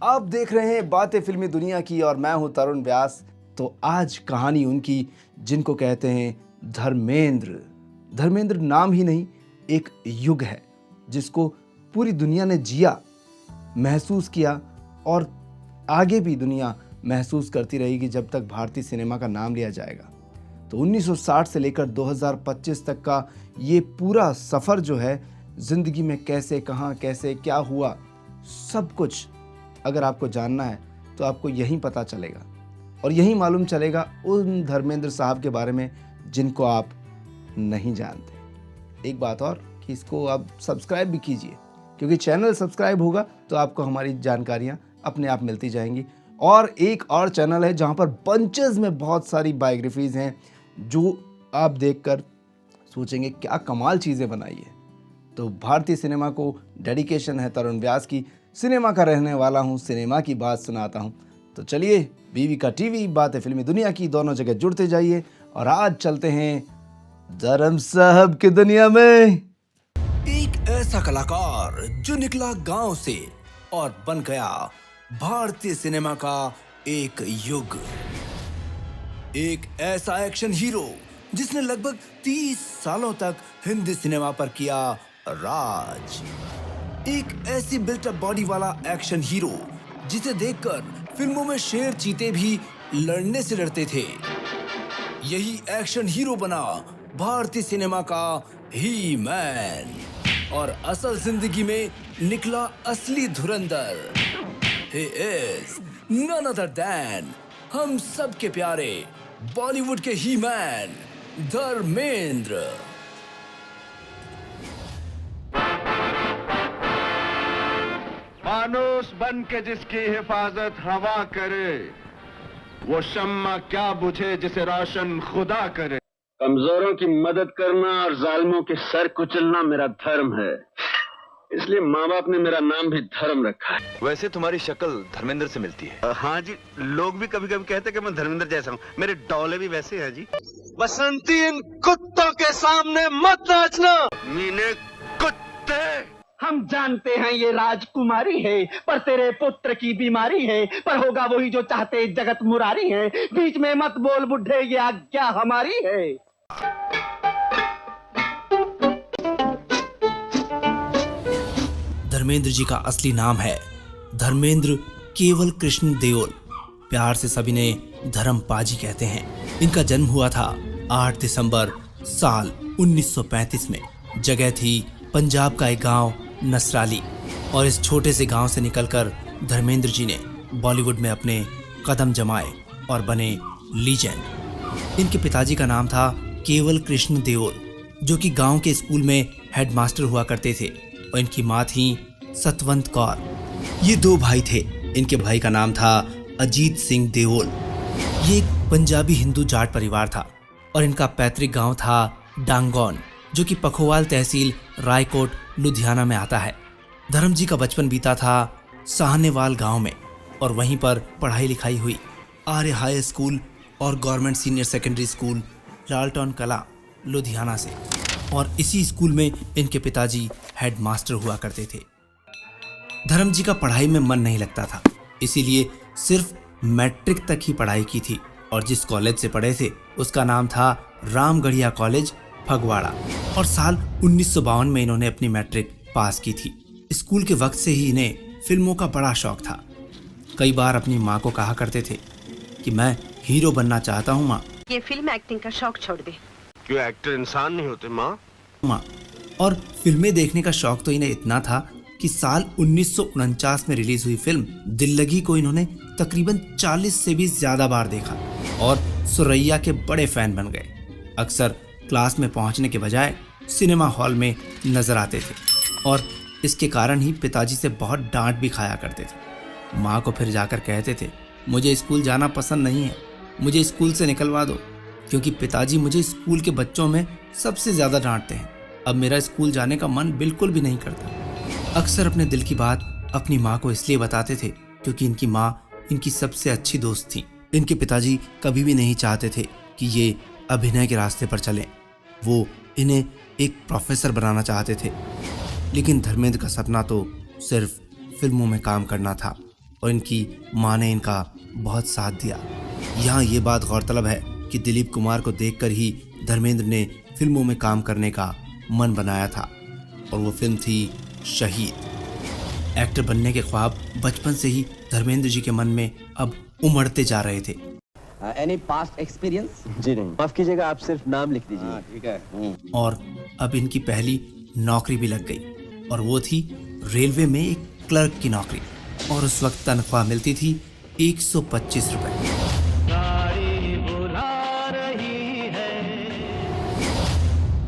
आप देख रहे हैं बातें फिल्मी दुनिया की और मैं हूं तरुण व्यास। तो आज कहानी उनकी जिनको कहते हैं धर्मेंद्र। धर्मेंद्र नाम ही नहीं, एक युग है जिसको पूरी दुनिया ने जिया, महसूस किया और आगे भी दुनिया महसूस करती रहेगी जब तक भारतीय सिनेमा का नाम लिया जाएगा। तो 1960 से लेकर 2025 तक का ये पूरा सफ़र जो है, ज़िंदगी में कैसे, कहाँ, कैसे, क्या हुआ, सब कुछ अगर आपको जानना है तो आपको यहीं पता चलेगा और यहीं मालूम चलेगा उन धर्मेंद्र साहब के बारे में जिनको आप नहीं जानते। एक बात और कि इसको आप सब्सक्राइब भी कीजिए, क्योंकि चैनल सब्सक्राइब होगा तो आपको हमारी जानकारियाँ अपने आप मिलती जाएंगी। और एक और चैनल है जहाँ पर बंचेस में बहुत सारी बायोग्राफीज़ हैं जो आप देखकर सोचेंगे क्या कमाल चीज़ें बनाई है। तो भारतीय सिनेमा को डेडिकेशन है तरुण व्यास की। सिनेमा का रहने वाला हूँ, सिनेमा की बात सुनाता हूँ। तो चलिए, बीवी का टीवी, बातें फिल्मी दुनिया की, दोनों जगह जुड़ते जाइए। और आज चलते हैं धर्म साहब की दुनिया में। एक ऐसा कलाकार जो निकला गांव से और बन गया भारतीय सिनेमा का एक युग। एक ऐसा एक्शन हीरो जिसने लगभग 30 सालों तक हिंदी सिनेमा पर किया राज। एक ऐसी बिल्ट अप बॉडी वाला एक्शन हीरो जिसे देखकर फिल्मों में शेर चीते भी लड़ने से डरते थे। यही एक्शन हीरो बना भारतीय सिनेमा का ही मैन और असल जिंदगी में निकला असली धुरंधर। He is none other than हम सब के प्यारे बॉलीवुड के ही मैन धर्मेंद्र। फानूस बन के जिसकी हिफाजत हवा करे, वो शम्मा क्या बुझे जिसे रोशन खुदा करे। कमजोरों की मदद करना और जालिमों के सर कुचलना मेरा धर्म है, इसलिए माँ बाप ने मेरा नाम भी धर्म रखा है। वैसे तुम्हारी शक्ल धर्मेंद्र से मिलती है। हाँ जी, लोग भी कभी कभी कहते कि मैं धर्मेंद्र जैसा हूँ। मेरे डौले भी वैसे हैं जी। बसंती, इन कुत्तों के सामने मत नाचना। मीने कुत्ते। हम जानते हैं ये राजकुमारी है, पर तेरे पुत्र की बीमारी है। पर होगा वही जो चाहते जगत मुरारी है। बीच में मत बोल बुढ़े, ये आज्ञा हमारी है। धर्मेंद्र जी का असली नाम है धर्मेंद्र केवल कृष्ण देओल। प्यार से सभी ने धर्म पाजी कहते हैं। इनका जन्म हुआ था 8 दिसंबर साल 1935 में। जगह थी पंजाब का एक गांव नसराली। और इस छोटे से गांव से निकलकर धर्मेंद्र जी ने बॉलीवुड में अपने कदम जमाए और बने लीजेंड। इनके पिताजी का नाम था केवल कृष्ण देओल, जो कि गांव के स्कूल में हेडमास्टर हुआ करते थे। और इनकी माँ थी सतवंत कौर। ये 2 भाई थे। इनके भाई का नाम था अजीत सिंह देओल। ये एक पंजाबी हिंदू जाट परिवार था और इनका पैतृक गांव था डांगौन, जो कि पखोवाल तहसील रायकोट लुधियाना में आता है। धर्म जी का बचपन बीता था साहनेवाल गांव में और वहीं पर पढ़ाई लिखाई हुई। आर्य हाई स्कूल और गवर्नमेंट सीनियर सेकेंडरी स्कूल लालटन कला लुधियाना से। और इसी स्कूल में इनके पिताजी हेडमास्टर हुआ करते थे। धर्म जी का पढ़ाई में मन नहीं लगता था, इसीलिए सिर्फ मैट्रिक तक ही पढ़ाई की थी। और जिस कॉलेज से पढ़े थे उसका नाम था रामगढ़िया कॉलेज फगवाड़ा। और साल 1952 में इन्होंने अपनी मैट्रिक पास की थी। स्कूल के वक्त से ही इन्हें फिल्मों का बड़ा शौक था। कई बार अपनी माँ को कहा करते थे कि मैं हीरो बनना चाहता हूँ माँ। ये फिल्म एक्टिंग का शौक छोड़ दे। क्यों एक्टर इंसान नहीं होते माँ? और फिल्में देखने का शौक तो इन्हें इतना था कि साल 1949 में रिलीज हुई फिल्म दिल लगी को इन्होंने तकरीबन 40 से भी ज्यादा बार देखा और सुरैया के बड़े फैन बन गए। अक्सर क्लास में पहुंचने के बजाय सिनेमा हॉल में नजर आते थे और इसके कारण ही पिताजी से बहुत डांट भी खाया करते थे। माँ को फिर जाकर कहते थे, मुझे स्कूल जाना पसंद नहीं है, मुझे स्कूल से निकलवा दो, क्योंकि पिताजी मुझे स्कूल के बच्चों में सबसे ज़्यादा डांटते हैं। अब मेरा स्कूल जाने का मन बिल्कुल भी नहीं करता। अक्सर अपने दिल की बात अपनी माँ को इसलिए बताते थे क्योंकि इनकी माँ इनकी सबसे अच्छी दोस्त थी। इनके पिताजी कभी भी नहीं चाहते थे कि ये अभिनय के रास्ते पर चलें। वो इन्हें एक प्रोफेसर बनाना चाहते थे, लेकिन धर्मेंद्र का सपना तो सिर्फ फिल्मों में काम करना था और इनकी माँ ने इनका बहुत साथ दिया। यहाँ ये बात गौरतलब है कि दिलीप कुमार को देखकर ही धर्मेंद्र ने फिल्मों में काम करने का मन बनाया था और वो फिल्म थी शहीद। एक्टर बनने के ख्वाब बचपन से ही धर्मेंद्र जी के मन में अब उमड़ते जा रहे थे। Any past experience? जी नहीं, माफ कीजिएगा, आप सिर्फ नाम लिख दीजिए। ठीक है। और अब इनकी पहली नौकरी भी लग गई और वो थी रेलवे में एक क्लर्क की नौकरी और उस वक्त तनख्वाह मिलती थी 125 रुपए।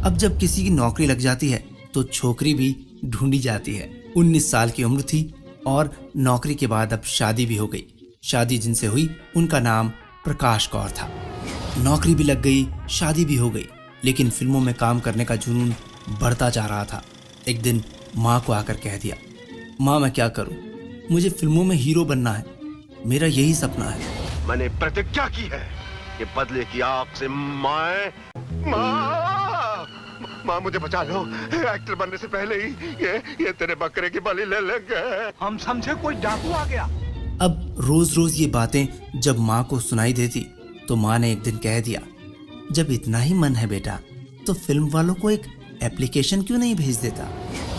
अब जब किसी की नौकरी लग जाती है तो छोकरी भी ढूंढी जाती है। 19 साल की उम्र थी और नौकरी के बाद अब शादी भी हो गई। शादी जिनसे हुई उनका नाम प्रकाश कौर था। नौकरी भी लग गई, शादी भी हो गई, लेकिन फिल्मों में काम करने का जुनून बढ़ता जा रहा था। एक दिन माँ को आकर कह दिया, माँ मैं क्या करूँ, मुझे फिल्मों में हीरो बनना है, मेरा यही सपना है। मैंने प्रतिज्ञा की है कि बदले की आग से माँ मुझे बचा लो। एक्टर बनने से पहले ही ये तेरे बकरे की बलि ले लेंगे। हम समझे कोई डाकू आ गया। अब रोज रोज ये बातें जब माँ को सुनाई देती तो माँ ने एक दिन कह दिया, जब इतना ही मन है बेटा तो फिल्म वालों को एक एप्लीकेशन क्यों नहीं भेज देता।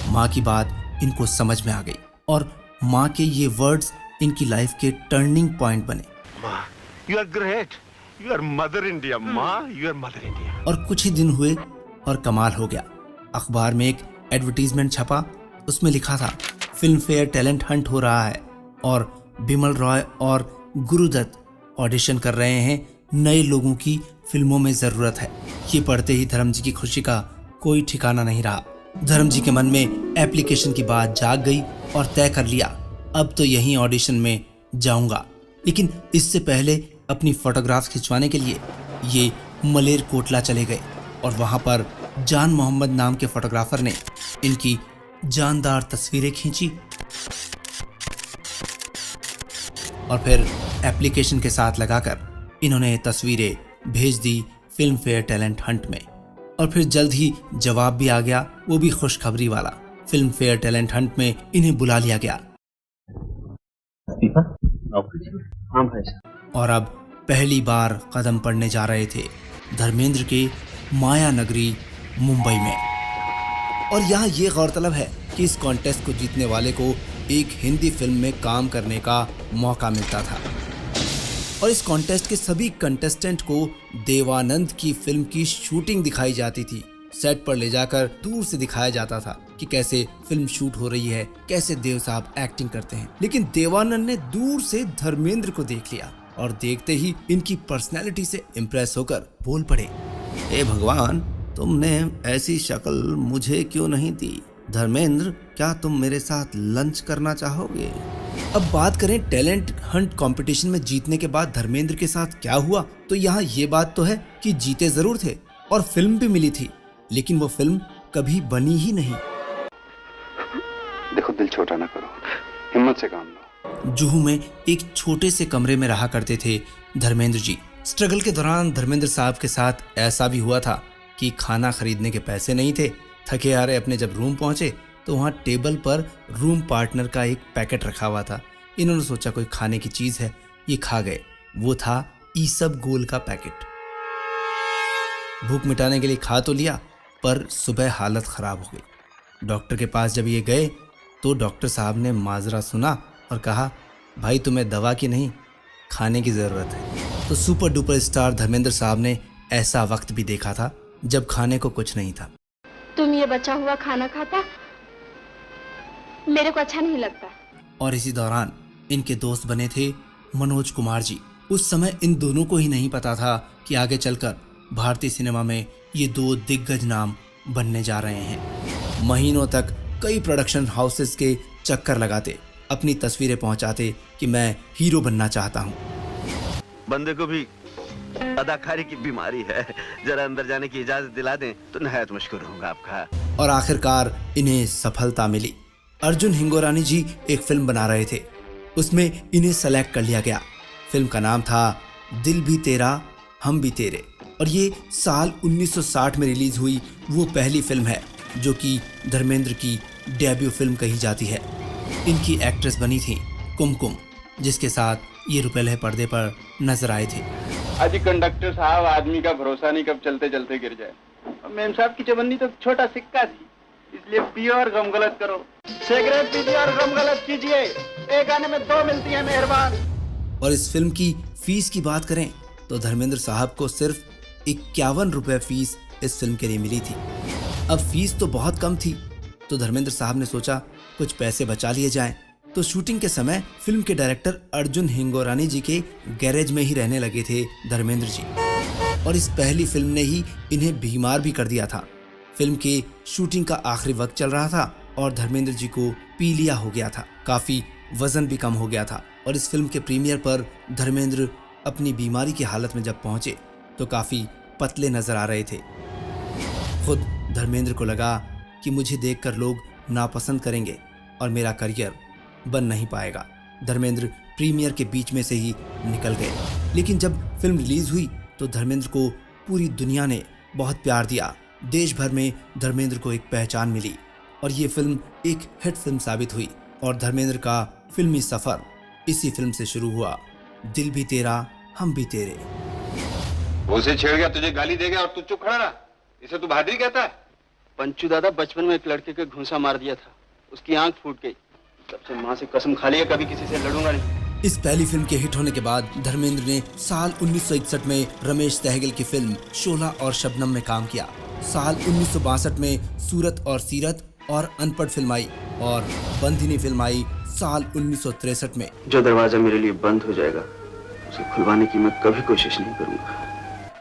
माँ की बात इनको समझ में आ गई और माँ के ये वर्ड्स इनकी लाइफ के टर्निंग पॉइंट बने। माँ, you are great. You are mother India, माँ, you are mother India. और कुछ ही दिन हुए और कमाल हो गया। अखबार में एक एडवर्टीजमेंट छपा, उसमें लिखा था फिल्म फेयर टैलेंट हंट हो रहा है और बिमल रॉय और गुरुदत्त ऑडिशन कर रहे हैं, नए लोगों की फिल्मों में जरूरत है। ये पढ़ते ही धर्म जी की खुशी का कोई ठिकाना नहीं रहा। धर्म जी के मन में एप्लीकेशन की बात जाग गई और तय कर लिया, अब तो यहीं ऑडिशन में जाऊंगा। लेकिन इससे पहले अपनी फोटोग्राफ्स खिंचवाने के लिए ये मलेर कोटला चले गए और वहां पर जान मोहम्मद नाम के फोटोग्राफर ने इनकी जानदार तस्वीरें खींची और फिर एप्लीकेशन के साथ लगाकर इन्होंने तस्वीरें भेज दी फिल्म फेयर टैलेंट हंट में। और फिर जल्द ही जवाब भी आ गया, वो भी खुशखबरी वाला। फिल्म फेयर टैलेंट हंट में इन्हें बुला लिया गया। हाँ भाई साहब। और अब पहली बार कदम पड़ने जा रहे थे धर्मेंद्र के माया नगरी मुंबई में। और यहाँ ये गौरतलब है कि इस कॉन्टेस्ट को जीतने वाले को एक हिंदी फिल्म में काम करने का मौका मिलता था और इस कॉन्टेस्ट के सभी कंटेस्टेंट को देवानंद की फिल्म की शूटिंग दिखाई जाती थी। सेट पर ले जाकर दूर से दिखाया जाता था कि कैसे फिल्म शूट हो रही है, कैसे देव साहब एक्टिंग करते हैं। लेकिन देवानंद ने दूर से धर्मेंद्र को देख लिया और देखते ही इनकी पर्सनैलिटी से इम्प्रेस होकर बोल पड़े, हे भगवान, तुमने ऐसी शक्ल मुझे क्यों नहीं दी। धर्मेंद्र, क्या तुम मेरे साथ लंच करना चाहोगे। अब बात करें टैलेंट हंट कंपटीशन में जीतने के बाद धर्मेंद्र के साथ क्या हुआ, तो यहाँ ये बात तो है कि जीते जरूर थे और फिल्म भी मिली थी, लेकिन वो फिल्म कभी बनी ही नहीं। देखो, दिल छोटा ना करो, हिम्मत से काम लो। जुहू में एक छोटे से कमरे में रहा करते थे धर्मेंद्र जी। स्ट्रगल के दौरान धर्मेंद्र साहब के साथ ऐसा भी हुआ था कि खाना खरीदने के पैसे नहीं थे। थके हारे अपने जब रूम पहुंचे तो वहाँ टेबल पर रूम पार्टनर का एक पैकेट रखा हुआ था। इन्होंने सोचा कोई खाने की चीज है, ये खा गए। वो था ईसब गोल का पैकेट। भूख मिटाने के लिए खा तो लिया, पर सुबह हालत खराब हो गई। डॉक्टर के पास जब ये गए तो डॉक्टर साहब ने माजरा सुना और कहा, भाई तुम्हें दवा की नहीं, खाने की ज़रूरत है। तो सुपर डुपर स्टार धर्मेंद्र साहब ने ऐसा वक्त भी देखा था जब खाने को कुछ नहीं था। तुम ये बचा हुआ खाना खाता, मेरे को अच्छा नहीं लगता। और इसी दौरान इनके दोस्त बने थे मनोज कुमार जी। उस समय इन दोनों को ही नहीं पता था कि आगे चलकर भारतीय सिनेमा में ये दो दिग्गज नाम बनने जा रहे हैं। महीनों तक कई प्रोडक्शन हाउसेस के चक्कर लगाते, अपनी तस्वीरें पहुंचाते कि मैं हीरो बनना चाहता हूं। बंदे को भी अदाकारी की बीमारी है, जरा अंदर जाने की इजाजत दिला दें तो नहायत मशकूर होऊंगा आपका। और आखिरकार इन्हें सफलता मिली। अर्जुन हिंगोरानी जी एक फिल्म बना रहे थे, उसमें इन्हें सेलेक्ट कर लिया गया। फिल्म का नाम था दिल भी तेरा हम भी तेरे। और ये साल 1960 में रिलीज हुई वो पहली फिल्म है जो कि धर्मेंद्र की डेब्यू फिल्म कही जाती है। इनकी एक्ट्रेस बनी थी कुमकुम, जिसके साथ ये रुपहले पर्दे पर नजर आए थे। अजी कंडक्टर साहब, आदमी का भरोसा नहीं कब चलते चलते गिर जाए। और मेम साहब की चवन्नी तो छोटा सिक्का थी, इसलिए पियो और गम गलत करो। सिगरेट पीजिए और गम गलत कीजिए, एक आने में दो मिलती है मेहरबान। और इस फिल्म की फीस की बात करें तो धर्मेंद्र साहब को सिर्फ 51 रुपए फीस इस फिल्म के लिए मिली थी। अब फीस तो बहुत कम थी, तो धर्मेंद्र साहब ने सोचा कुछ पैसे बचा लिए जाएं। तो शूटिंग के समय फिल्म के डायरेक्टर अर्जुन हिंगोरानी जी के गैरेज में ही रहने लगे थे धर्मेंद्र जी, और इस पहली फिल्म ने ही इन्हें बीमार भी कर दिया था। फिल्म के शूटिंग का आखिरी वक्त चल रहा था और धर्मेंद्र जी को पीलिया हो गया था, काफी वजन भी कम हो गया था। और इस फिल्म के प्रीमियर पर धर्मेंद्र अपनी बीमारी की हालत में जब पहुंचे तो काफी पतले नजर आ रहे थे। खुद धर्मेंद्र को लगा कि मुझे देखकर लोग नापसंद करेंगे और मेरा करियर बन नहीं पाएगा। धर्मेंद्र प्रीमियर के बीच में से ही निकल गए। लेकिन जब फिल्म रिलीज हुई तो धर्मेंद्र को पूरी दुनिया ने बहुत प्यार दिया। देश भर में धर्मेंद्र को एक पहचान मिली और ये फिल्म एक हिट फिल्म साबित हुई। और धर्मेंद्र का फिल्मी सफर इसी फिल्म से शुरू हुआ। दिल भी तेरा हम भी तेरे। उसे छेड़ गया, तुझे गाली दे गया और तू चुप खड़ा रहा, इसे तू बहादुरी कहता है? पंचू दादा बचपन में एक लड़के के घूंसा मार दिया था, उसकी आंख फूट गई। तब से माँ से कसम खा लिया कभी किसी से लड़ूंगा नहीं। इस पहली फिल्म के हिट होने के बाद धर्मेंद्र ने साल 1961 में रमेश सहगल की फिल्म शोला और शबनम में काम किया। साल 1962 में सूरत और सीरत और अनपढ़ फिल्म आई और बंदिनी फिल्म आई साल 1963 में। जो दरवाजा मेरे लिए बंद हो जाएगा उसे खुलवाने की मैं कभी कोशिश नहीं करूंगा।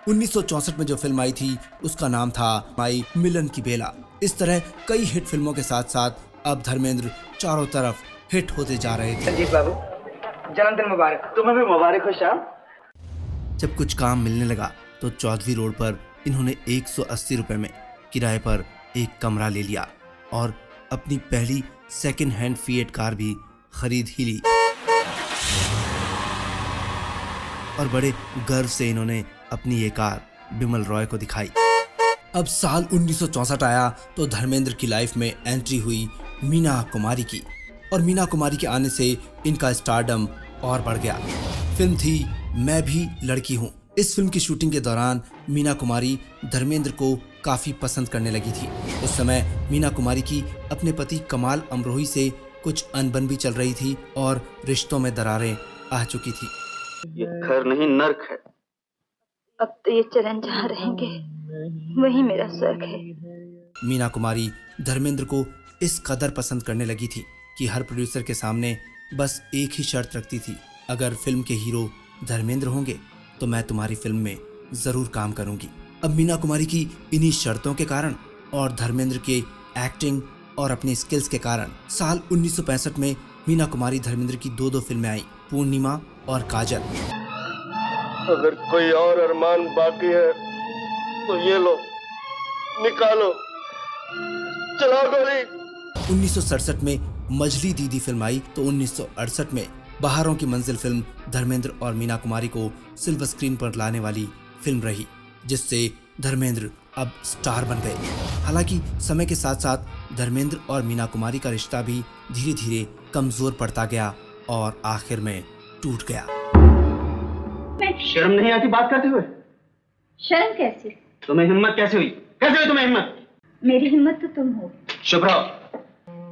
1964 में जो फिल्म आई थी उसका नाम था माई मिलन की बेला। इस तरह कई हिट फिल्मों के साथ साथ अब धर्मेंद्र चारों तरफ हिट होते जा रहे थे। संजीव बाबू, जन्मदिन मुबारक। तुम्हें भी मुबारक हो श्याम। जब कुछ काम मिलने लगा तो चौधरी रोड पर इन्होंने 180 रुपए में किराए पर एक कमरा ले लिया और अपनी पहली सेकंड हैंड फिएट कार भी खरीद ही ली। और बड़े गर्व से इन्होंने अपनी ये कार बिमल रॉय को दिखाई। अब साल 1964 आया तो धर्मेंद्र की लाइफ में एंट्री हुई मीना कुमारी की, और मीना कुमारी के आने से इनका स्टारडम और बढ़ गया। फिल्म थी मैं भी लड़की हूँ। इस फिल्म की शूटिंग के दौरान मीना कुमारी धर्मेंद्र को काफी पसंद करने लगी थी। उस समय मीना कुमारी की अपने पति कमाल अमरोही से कुछ अनबन भी चल रही थी और रिश्तों में दरारें आ चुकी थी। ये घर नहीं नर्क है। अब तो ये चरण जहाँ रहेंगे वही मेरा स्वर्ग है। मीना कुमारी धर्मेंद्र को इस कदर पसंद करने लगी थी कि हर प्रोड्यूसर के सामने बस एक ही शर्त रखती थी, अगर फिल्म के हीरो धर्मेंद्र होंगे तो मैं तुम्हारी फिल्म में जरूर काम करूंगी। अब मीना कुमारी की इन्हीं शर्तों के कारण और धर्मेंद्र के एक्टिंग और अपनी स्किल्स के कारण साल 1965 में मीना कुमारी धर्मेंद्र की दो फिल्में आई, पूर्णिमा और काजल। अगर कोई और अरमान बाकी है तो ये लो, निकालो, चलाओ गोली। 1967 में मजली दीदी फिल्म आई तो 1968 में बहारों की मंजिल फिल्म धर्मेंद्र और मीना कुमारी को सिल्वर स्क्रीन पर लाने वाली फिल्म रही, जिससे धर्मेंद्र अब स्टार बन गए। हालांकि समय के साथ साथ धर्मेंद्र और मीना कुमारी का रिश्ता भी धीरे धीरे कमजोर पड़ता गया और आखिर में टूट गया। शर्म नहीं आती बात करते हुए? शर्म कैसी? तुम्हें हिम्मत कैसे हुई? कैसे हुई तुम्हें हिम्मत? मेरी हिम्मत तो तुम हो। शुभ्रा,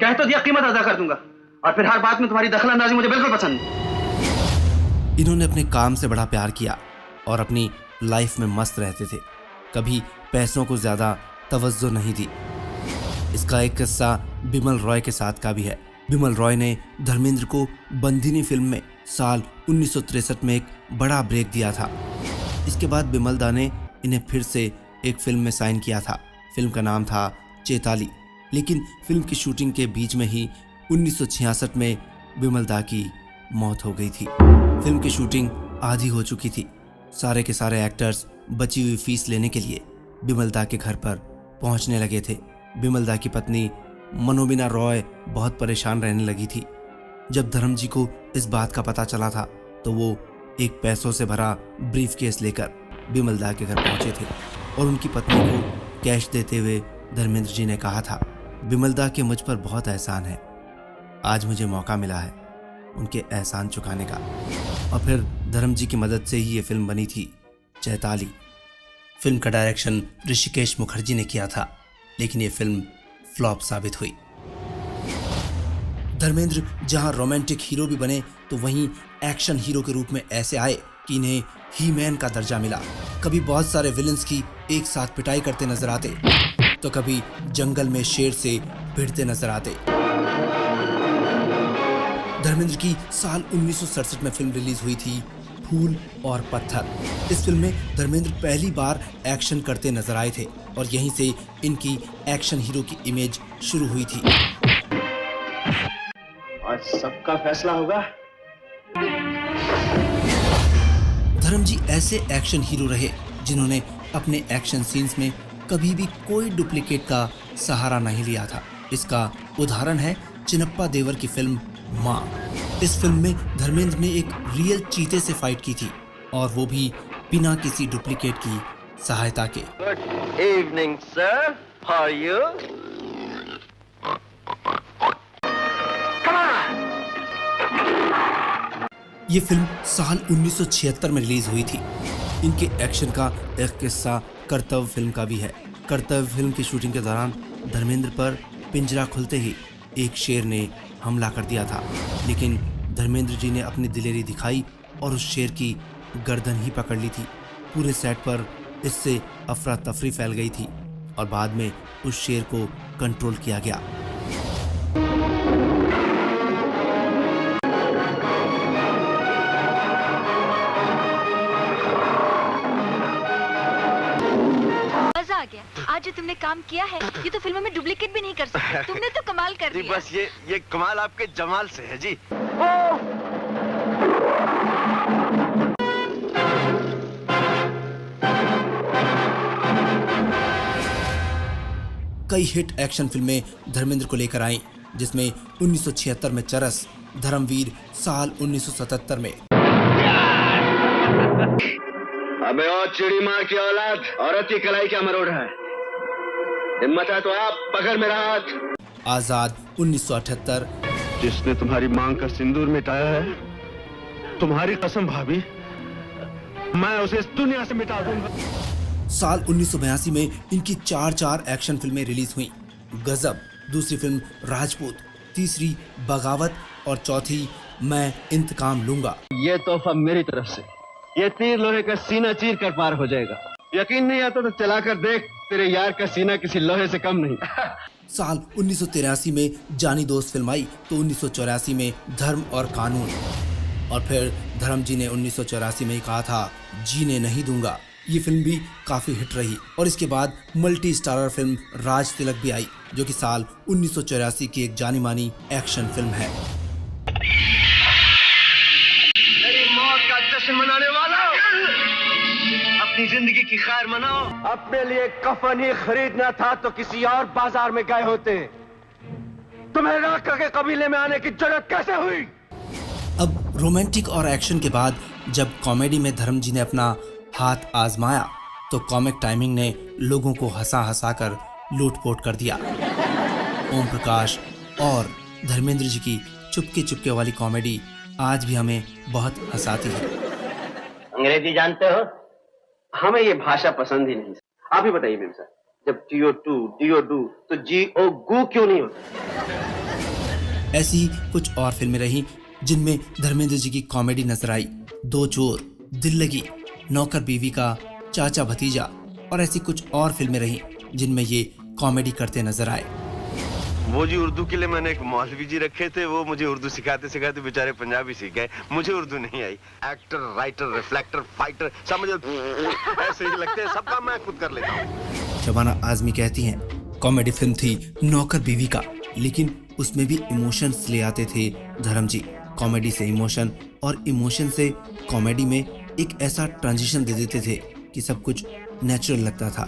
कह तो दिया कीमत अदा कर दूंगा, और फिर हर बात में तुम्हारी दखलंदाजी मुझे बिल्कुल पसंद नहीं। इन्होंने अपने काम से बड़ा प्यार किया और अपनी लाइफ में मस्त रहते थे, कभी पैसों को ज्यादा तवज्जो नहीं दी। इसका एक किस्सा बिमल रॉय के साथ का भी है। बिमल रॉय ने धर्मेंद्र को बंदिनी फिल्म में साल 1963 में एक बड़ा ब्रेक दिया था। इसके बाद बिमल दा ने इन्हें फिर से एक फिल्म में साइन किया था। फिल्म का नाम था चेताली। लेकिन फिल्म की शूटिंग के बीच में ही 1966 में बिमल दा की मौत हो गई थी। फिल्म की शूटिंग आधी हो चुकी थी। सारे के सारे एक्टर्स बची हुई फीस लेने के लिए बिमल दा के घर पर पहुंचने लगे थे। बिमल दा की पत्नी मनोबिना रॉय बहुत परेशान रहने लगी थी। जब धर्म जी को इस बात का पता चला था तो वो एक पैसों से भरा ब्रीफकेस लेकर बिमल दा के घर पहुंचे थे और उनकी पत्नी को कैश देते हुए धर्मेंद्र जी ने कहा था, बिमल दा के मुझ पर बहुत एहसान है, आज मुझे मौका मिला है उनके एहसान चुकाने का। और फिर धर्म जी की मदद से ही ये फिल्म बनी थी, चैताली। फिल्म का डायरेक्शन ऋषिकेश मुखर्जी ने किया था, लेकिन ये फिल्म फ्लॉप साबित हुई। धर्मेंद्र जहां रोमांटिक हीरो भी बने तो वहीं एक्शन हीरो के रूप में ऐसे आए कि इन्हें ही मैन का दर्जा मिला। कभी बहुत सारे विलन्स की एक साथ पिटाई करते नजर आते, तो कभी जंगल में शेर से भिड़ते नजर आते। धर्मेंद्र की साल 1967 में फिल्म रिलीज हुई थी, फूल और पत्थर। इस फिल्म में धर्मेंद्र पहली बार एक्शन करते नजर आए थे और यहीं से इनकी एक्शन हीरो की इमेज शुरू हुई थी। आज सबका फैसला होगा। धर्म जी ऐसे एक्शन हीरो रहे जिन्होंने अपने एक्शन सीन्स में कभी भी कोई डुप्लीकेट का सहारा नहीं लिया था। इसका उदाहरण है चिनप्पा देवर की फिल्म माँ। इस फिल्म में धर्मेंद्र ने एक रियल चीते से फाइट की थी और वो भी बिना किसी डुप्लीकेट की सहायता के। Good evening sir, how are you? ये फिल्म साल 1976 में रिलीज हुई थी। इनके एक्शन का एक किस्सा कर्तव्य फिल्म का भी है। कर्तव्य फिल्म की शूटिंग के दौरान धर्मेंद्र पर पिंजरा खुलते ही एक शेर ने हमला कर दिया था, लेकिन धर्मेंद्र जी ने अपनी दिलेरी दिखाई और उस शेर की गर्दन ही पकड़ ली थी। पूरे सेट पर इससे अफरा तफरी फैल गई थी और बाद में उस शेर को कंट्रोल किया गया। आज जो तुमने काम किया है ये तो फिल्मों में डुप्लीकेट भी नहीं कर सकते। तुमने तो कमाल कर जी दिया। बस ये कमाल आपके जमाल से है जी। कई हिट एक्शन फिल्में धर्मेंद्र को लेकर आई, जिसमें 1976 में चरस, धर्मवीर साल 1977 में। अबे और चिड़ी मार की औलाद, औरत की कलाई क्या मरोड़ है? हिम्मत है तो आप पकड़ मेरा हाथ। आजाद 1978। जिसने तुम्हारी मांग का सिंदूर मिटाया है, तुम्हारी कसम भाभी, मैं उसे इस दुनिया से मिटा दूंगा। साल 1982 में इनकी 4 एक्शन फिल्में रिलीज हुई। गजब, दूसरी फिल्म राजपूत, तीसरी बगावत और चौथी मैं इंतकाम लूंगा। ये तोहफा मेरी तरफ से, ये तीर लोहे का सीना चीर कर पार हो जाएगा। यकीन नहीं आता तो चला कर देख, तेरे यार का सीना किसी लोहे से कम नहीं। साल 1983 में जानी दोस्त फिल्म आई तो 1984 में धर्म और कानून, और फिर धर्म जी ने 1984 में ही कहा था जीने नहीं दूंगा। ये फिल्म भी काफी हिट रही और इसके बाद multi starrer film Raj Tilak भी आई, जो कि साल 1984 की एक जानी मानी एक्शन फिल्म है। मेरी मौत का जश्न मनाने वाला, अपनी जिंदगी की खैर मनाओ। अपने लिए कफन ही खरीदना था तो किसी और बाजार में गए होते। तुम्हें राका के कबीले में आने की जरूरत कैसे हुई? अब रोमांटिक और एक्शन के बाद जब कॉमेडी में धर्म जी ने अपना हाथ आजमाया तो कॉमिक टाइमिंग ने लोगों को हंसा हंसा कर लूटपोट कर दिया। ओम प्रकाश और धर्मेंद्र जी की चुपके चुपके वाली कॉमेडी आज भी हमें बहुत हंसाती है। अंग्रेजी जानते हो? हमें ये भाषा पसंद ही नहीं। आप ही बताइए मेम साहब, जब डीओ डू तो जीओ गू क्यों नहीं होता? ऐसी ही कुछ और फिल्में रही जिनमें धर्मेंद्र जी की कॉमेडी नजर आई। दो चोर, दिल लगी, नौकर बीवी का चाचा भतीजा और ऐसी कुछ और फिल्में रही जिनमें ये कॉमेडी करते नजर आए। वो जी उर्दू के लिए मैंने एक मौलवी जी रखे थे, वो मुझे उर्दू सिखाते सिखाते बेचारे पंजाबी सीख गए, मुझे उर्दू नहीं आई। एक्टर, राइटर, रिफ्लेक्टर, फाइटर, समझ ऐसे ही लगते हैं, सब काम मैं खुद कर लेता हूँ। शबाना आजमी कहती हैं कॉमेडी फिल्म थी नौकर बीवी का, लेकिन उसमें भी इमोशंस ले आते थे धर्म जी। कॉमेडी से इमोशन और इमोशन से कॉमेडी में एक ऐसा ट्रांजिशन दे देते थे कि सब कुछ नेचुरल लगता था।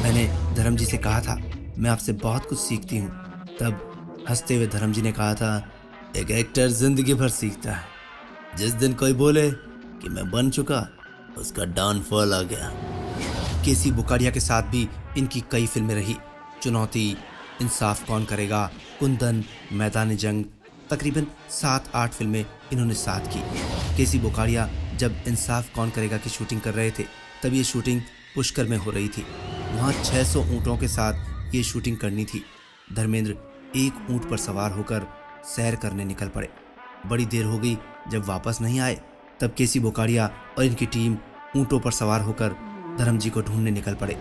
मैंने धर्म जी से कहा था मैं आपसे बहुत कुछ सीखती हूँ। तब हंसते हुए धर्म जी ने कहा था एक एक्टर जिंदगी भर सीखता है, जिस दिन कोई बोले कि मैं बन चुका उसका डाउनफॉल आ गया। केसी बुकारिया के साथ भी इनकी कई फिल्में रही। चुनौती, इंसाफ कौन करेगा, कुंदन, मैदान जंग, तकरीबन 7-8 फिल्में इन्होंने साथ की। केसी बुकारिया जब इंसाफ कौन करेगा की शूटिंग कर रहे थे तब ये शूटिंग पुष्कर में हो रही थी। वहाँ 600 ऊँटों के साथ ये शूटिंग करनी थी। धर्मेंद्र एक ऊँट पर सवार होकर सैर करने निकल पड़े। बड़ी देर हो गई, जब वापस नहीं आए तब केसी बुकारिया और इनकी टीम ऊँटों पर सवार होकर धर्म जी को ढूंढने निकल पड़े।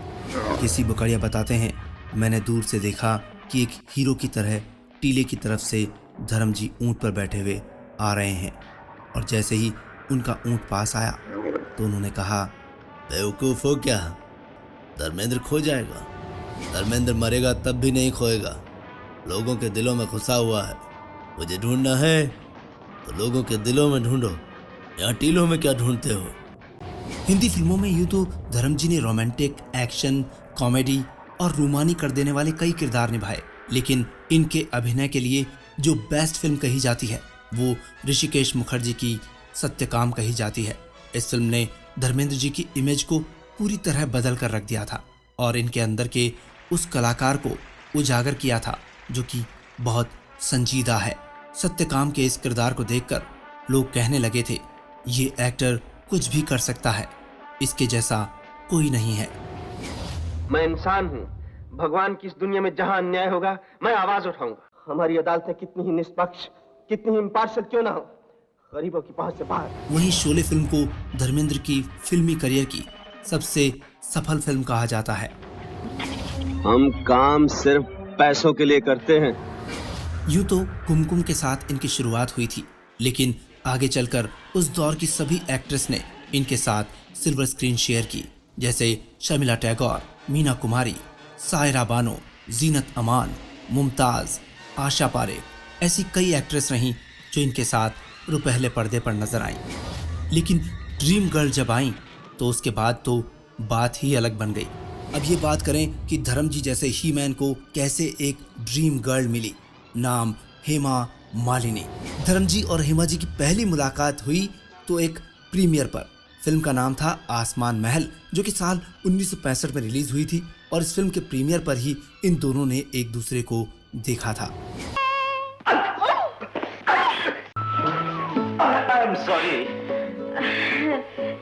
केसी बुकारिया बताते हैं, मैंने दूर से देखा कि एक हीरो की तरह टीले की तरफ से धर्म जी ऊँट पर बैठे हुए आ रहे हैं, और जैसे ही उनका ऊँट पास आया तो उन्होंने कहा, बेवकूफ़ हो क्या, धर्मेंद्र खो जाएगा। धर्मेंद्र मरेगा तब भी नहीं खोएगा, लोगों के दिलों में घुसा हुआ है। मुझे ढूंढना है तो लोगों के दिलों में ढूंढो, यहाँ टीलों में क्या ढूंढते हो। हिंदी फिल्मों में यूँ तो धर्म जी ने रोमांटिक, एक्शन, कॉमेडी और रूमानी कर देने वाले कई किरदार निभाए, लेकिन इनके अभिनय के लिए जो बेस्ट फिल्म कही जाती है वो ऋषिकेश मुखर्जी की सत्यकाम कही जाती है। इस फिल्म ने धर्मेंद्र जी की इमेज को पूरी तरह बदल कर रख दिया था और इनके अंदर के उस कलाकार को उजागर किया था जो कि बहुत संजीदा है। सत्यकाम के इस किरदार को देखकर लोग कहने लगे थे, ये एक्टर कुछ भी कर सकता है, इसके जैसा कोई नहीं है। मैं इंसान हूँ, भगवान की इस दुनिया में जहाँ अन्याय होगा मैं आवाज उठाऊंगा। हमारी अदालतें कितनी ही निष्पक्ष, कितनी ही इम्पार्शियल क्यों ना हो, गरीबों की पहुंच से बाहर। वहीं शोले फिल्म को धर्मेंद्र की फिल्मी करियर की सबसे सफल फिल्म कहा जाता है। हम काम सिर्फ पैसों के लिए करते हैं। यूं तो कुमकुम के साथ इनकी शुरुआत हुई थी, लेकिन आगे चलकर उस दौर की सभी एक्ट्रेस ने इनके साथ सिल्वर स्क्रीन शेयर की, जैसे शर्मिला टैगोर, मीना कुमारी, सायरा बानो, जीनत अमान, मुमताज, आशा पारेख। ऐसी कई एक्ट्रेस रहीं जो इनके साथ रुपहले पर्दे पर नजर आईं। लेकिन ड्रीम गर्ल जब आई तो उसके बाद तो बात ही अलग बन गई। अब ये बात करें कि धर्म जी जैसे ही मैन को कैसे एक ड्रीम गर्ल मिली। नाम हेमा मालिनी। धर्म जी और हेमा जी की पहली मुलाकात हुई तो एक प्रीमियर पर। फिल्म का नाम था आसमान महल, जो कि साल 1965 में रिलीज हुई थी और इस फिल्म के प्रीमियर पर ही इन दोनों ने एक दूसरे को देखा था। I'm sorry.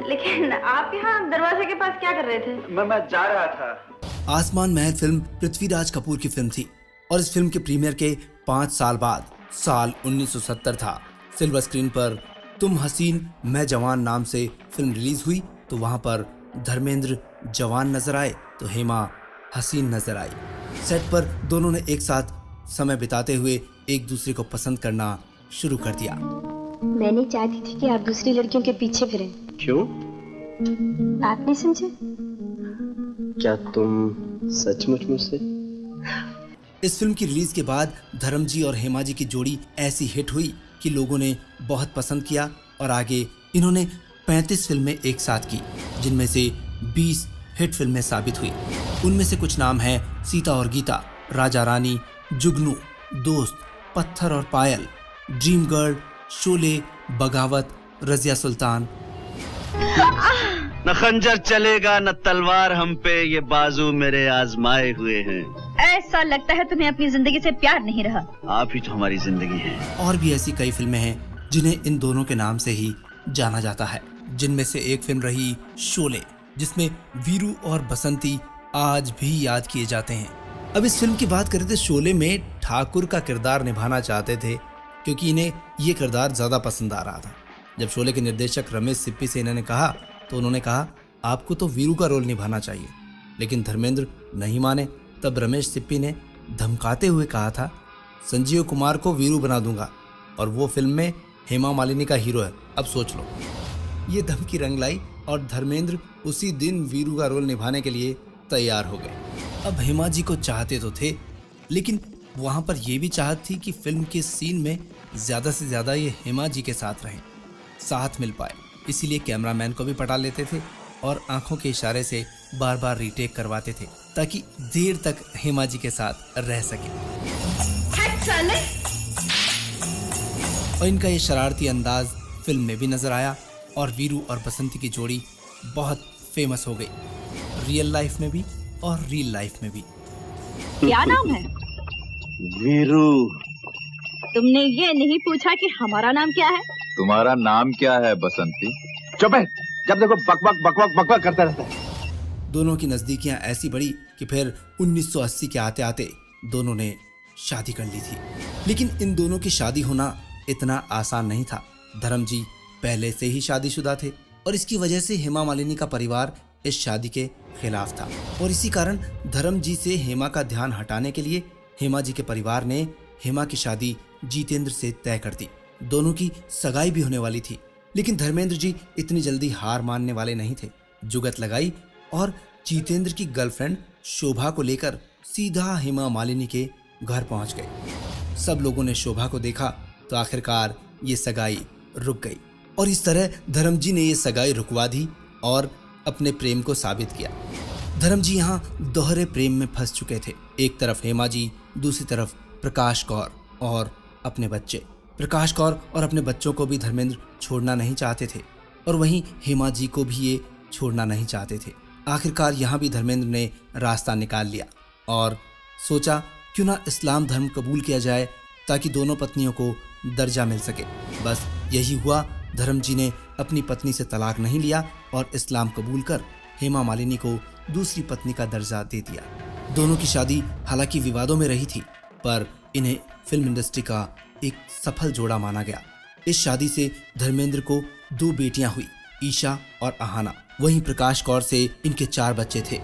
लेकिन आप यहाँ दरवाजे के पास क्या कर रहे थे? मैं जा रहा था। आसमान महल फिल्म पृथ्वीराज कपूर की फिल्म थी और इस फिल्म के प्रीमियर के 5 साल बाद साल 1970 था। सिल्वर स्क्रीन पर तुम हसीन मैं जवान नाम से फिल्म रिलीज हुई तो वहां पर धर्मेंद्र जवान नजर आए तो हेमा हसीन नजर आई। सेट पर दोनों ने एक साथ समय बिताते हुए एक दूसरे को पसंद करना शुरू कर दिया। मैंने चाहती थी कि आप दूसरी लड़कियों के पीछे फिरें। क्यों? आप नहीं समझे? क्या तुम सचमुच मुझसे? इस फिल्म की रिलीज के बाद धर्म जी और हेमा जी की जोड़ी ऐसी हिट हुई कि लोगों ने बहुत पसंद किया और आगे इन्होंने 35 फिल्में एक साथ की, जिनमें से 20 हिट फिल्में साबित हुई। उनमें से कुछ नाम हैं सीता और गीता, राजा रानी, जुगनू, दोस्त, पत्थर और पायल, ड्रीम गर्ल, शोले, बगावत, रजिया सुल्तान। न खंजर चलेगा न तलवार हम पे, ये बाजू मेरे आजमाए हुए हैं। ऐसा लगता है तुम्हें अपनी जिंदगी से प्यार नहीं रहा। आप ही तो हमारी जिंदगी हैं। और भी ऐसी कई फिल्में हैं जिन्हें इन दोनों के नाम से ही जाना जाता है, जिनमें से एक फिल्म रही शोले, जिसमें वीरू और बसंती आज भी याद किए जाते हैं। अब इस फिल्म की बात करें तो शोले में ठाकुर का किरदार निभाना चाहते थे क्योंकि इन्हें ये किरदार ज़्यादा पसंद आ रहा था। जब शोले के निर्देशक रमेश सिप्पी से इन्होंने कहा तो उन्होंने कहा आपको तो वीरू का रोल निभाना चाहिए, लेकिन धर्मेंद्र नहीं माने। तब रमेश सिप्पी ने धमकाते हुए कहा था संजीव कुमार को वीरू बना दूंगा और वो फिल्म में हेमा मालिनी का हीरो है, अब सोच लो। ये धमकी रंग लाई और धर्मेंद्र उसी दिन वीरू का रोल निभाने के लिए तैयार हो गए। अब हेमा जी को चाहते तो थे, लेकिन वहाँ पर यह भी चाहत थी कि फिल्म के सीन में ज़्यादा से ज़्यादा ये हेमा जी के साथ रहें, साथ मिल पाए। इसीलिए कैमरामैन को भी पटा लेते थे और आंखों के इशारे से बार बार रीटेक करवाते थे ताकि देर तक हेमा जी के साथ रह सके। और इनका ये शरारती अंदाज फिल्म में भी नजर आया और वीरू और बसंती की जोड़ी बहुत फेमस हो गई, रियल लाइफ में भी और रील लाइफ में भी। क्या नाम है? वीरू। तुमने ये नहीं पूछा कि हमारा नाम क्या है? तुम्हारा नाम क्या है बसंती? चुप है, जब देखो बकबक बकबक बकबक करता रहता है। दोनों की नजदीकियां ऐसी बढ़ी कि फिर 1980 के आते आते दोनों ने शादी कर ली थी। लेकिन इन दोनों की शादी होना इतना आसान नहीं था। धर्म जी पहले से ही शादीशुदा थे और इसकी वजह से हेमा मालिनी का परिवार इस शादी के खिलाफ था और इसी कारण धर्म जी से हेमा का ध्यान हटाने के लिए हेमा जी के परिवार ने हेमा की शादी जितेंद्र से तय कर दी। दोनों की सगाई भी होने वाली थी, लेकिन धर्मेंद्र जी इतनी जल्दी हार मानने वाले नहीं थे। जुगत लगाई और जितेंद्र की गर्लफ्रेंड शोभा को लेकर सीधा हेमा मालिनी के घर पहुंच गए। सब लोगों ने शोभा को देखा तो आखिरकार ये सगाई रुक गई और इस तरह धर्म जी ने ये सगाई रुकवा दी और अपने प्रेम को साबित किया। धर्म जी यहाँ दोहरे प्रेम में फंस चुके थे। एक तरफ हेमा जी, दूसरी तरफ प्रकाश कौर और अपने बच्चे। प्रकाश कौर और अपने बच्चों को भी धर्मेंद्र छोड़ना नहीं चाहते थे और वहीं हेमा जी को भी ये छोड़ना नहीं चाहते थे। आखिरकार यहाँ भी धर्मेंद्र ने रास्ता निकाल लिया और सोचा क्यों ना इस्लाम धर्म कबूल किया जाए ताकि दोनों पत्नियों को दर्जा मिल सके। बस यही हुआ। धर्म जी ने अपनी पत्नी से तलाक नहीं लिया और इस्लाम कबूल कर हेमा मालिनी को दूसरी पत्नी का दर्जा दे दिया। दोनों की शादी हालांकि विवादों में रही थी, पर इन्हें फिल्म इंडस्ट्री का एक सफल जोड़ा माना गया। इस शादी से धर्मेंद्र को 2 बेटियां हुई, ईशा और आहाना। वहीं प्रकाश कौर से इनके 4 बच्चे थे,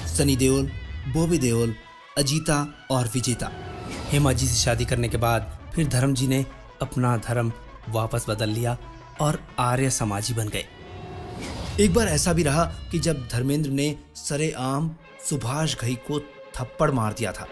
सनी देओल, बॉबी देओल, अजीता और विजेता। हेमा जी से शादी करने के बाद फिर धर्म जी ने अपना धर्म वापस बदल लिया और आर्य समाजी बन गए। एक बार ऐसा भी रहा कि जब धर्मेंद्र ने सरेआम सुभाष घई को थप्पड़ मार दिया था।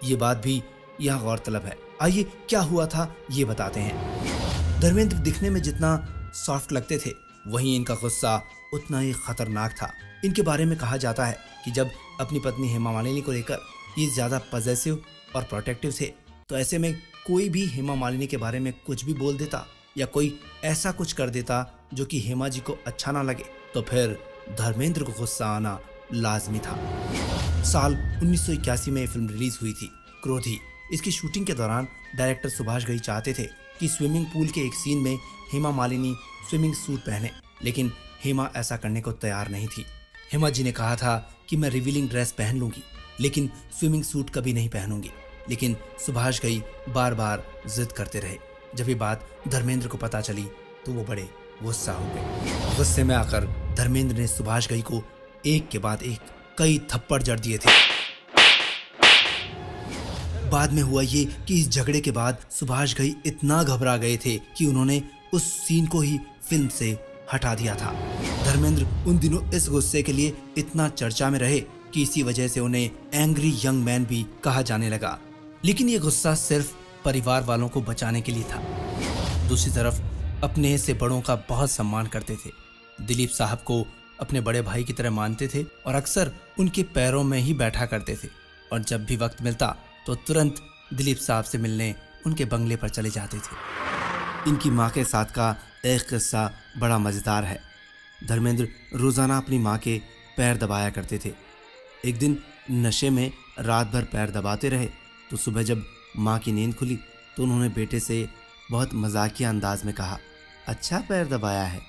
ये बात भी यहाँ गौरतलब है। आइए क्या हुआ था ये बताते हैं। धर्मेंद्र दिखने में जितना सॉफ्ट लगते थे, वहीं इनका गुस्सा उतना ही खतरनाक था। इनके बारे में कहा जाता है कि जब अपनी पत्नी हेमा मालिनी को लेकर ये ज्यादा पॉजेसिव और प्रोटेक्टिव थे, तो ऐसे में कोई भी हेमा मालिनी के बारे में कुछ भी बोल देता या कोई ऐसा कुछ कर देता जो कि हेमा जी को अच्छा ना लगे, तो फिर धर्मेंद्र को गुस्सा आना लाजमी था। साल 1981 में फिल्म रिलीज हुई थी क्रोधी। इसकी शूटिंग के दौरान डायरेक्टर सुभाष घई चाहते थे कि स्विमिंग पूल के एक सीन में हेमा मालिनी स्विमिंग सूट पहने, लेकिन हेमा ऐसा करने को तैयार नहीं थी। हेमा जी ने कहा था कि मैं रिवीलिंग ड्रेस पहन लूंगी, लेकिन स्विमिंग सूट कभी नहीं पहनूंगी। लेकिन सुभाष घई बार बार जिद करते रहे। जब ये बात धर्मेंद्र को पता चली तो वो बड़े गुस्सा हो गए। गुस्से में आकर धर्मेंद्र ने सुभाष घई को एक के बाद एक कई थप्पड़ जड़ दिए थे। बाद में हुआ ये कि इस झगड़े के बाद सुभाष घई इतना घबरा गए थे कि उन्होंने उस सीन को ही फिल्म से हटा दिया था। धर्मेंद्र उन दिनों इस गुस्से के लिए इतना चर्चा में रहे कि इसी वजह से उन्हें एंग्री यंग मैन भी कहा जाने लगा। लेकिन ये गुस्सा सिर्फ परिवार वालों को बचाने के लिए था। दूसरी तरफ अपने से बड़ों का बहुत सम्मान करते थे। दिलीप साहब को अपने बड़े भाई की तरह मानते थे और अक्सर उनके पैरों में ही बैठा करते थे और जब भी वक्त मिलता तो तुरंत दिलीप साहब से मिलने उनके बंगले पर चले जाते थे। इनकी माँ के साथ का एक किस्सा बड़ा मज़ेदार है। धर्मेंद्र रोज़ाना अपनी माँ के पैर दबाया करते थे। एक दिन नशे में रात भर पैर दबाते रहे तो सुबह जब माँ की नींद खुली तो उन्होंने बेटे से बहुत मजाकिया अंदाज में कहा, अच्छा पैर दबाया है,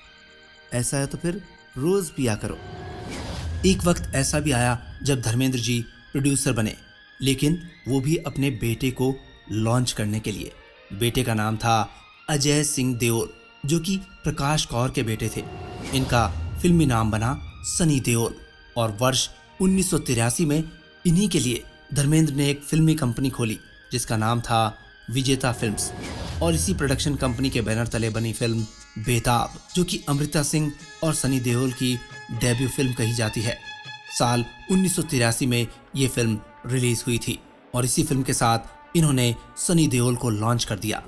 ऐसा है तो फिर रोज़ पिया करो। एक वक्त ऐसा भी आया जब धर्मेंद्र जी प्रोड्यूसर बने, लेकिन वो भी अपने बेटे को लॉन्च करने के लिए। बेटे का नाम था अजय सिंह देओल, जो कि प्रकाश कौर के बेटे थे। इनका फिल्मी नाम बना सनी देओल और वर्ष 1983 में इन्हीं के लिए धर्मेंद्र ने एक फिल्मी कंपनी खोली जिसका नाम था विजेता फिल्म्स और इसी प्रोडक्शन कंपनी के बैनर तले बनी फिल्म बेताब, जो कि अमृता सिंह और सनी देओल की डेब्यू फिल्म कही जाती है। साल 1983 में ये फिल्म रिलीज हुई थी और इसी फिल्म के साथ इन्होंने सनी देओल को लॉन्च कर दिया।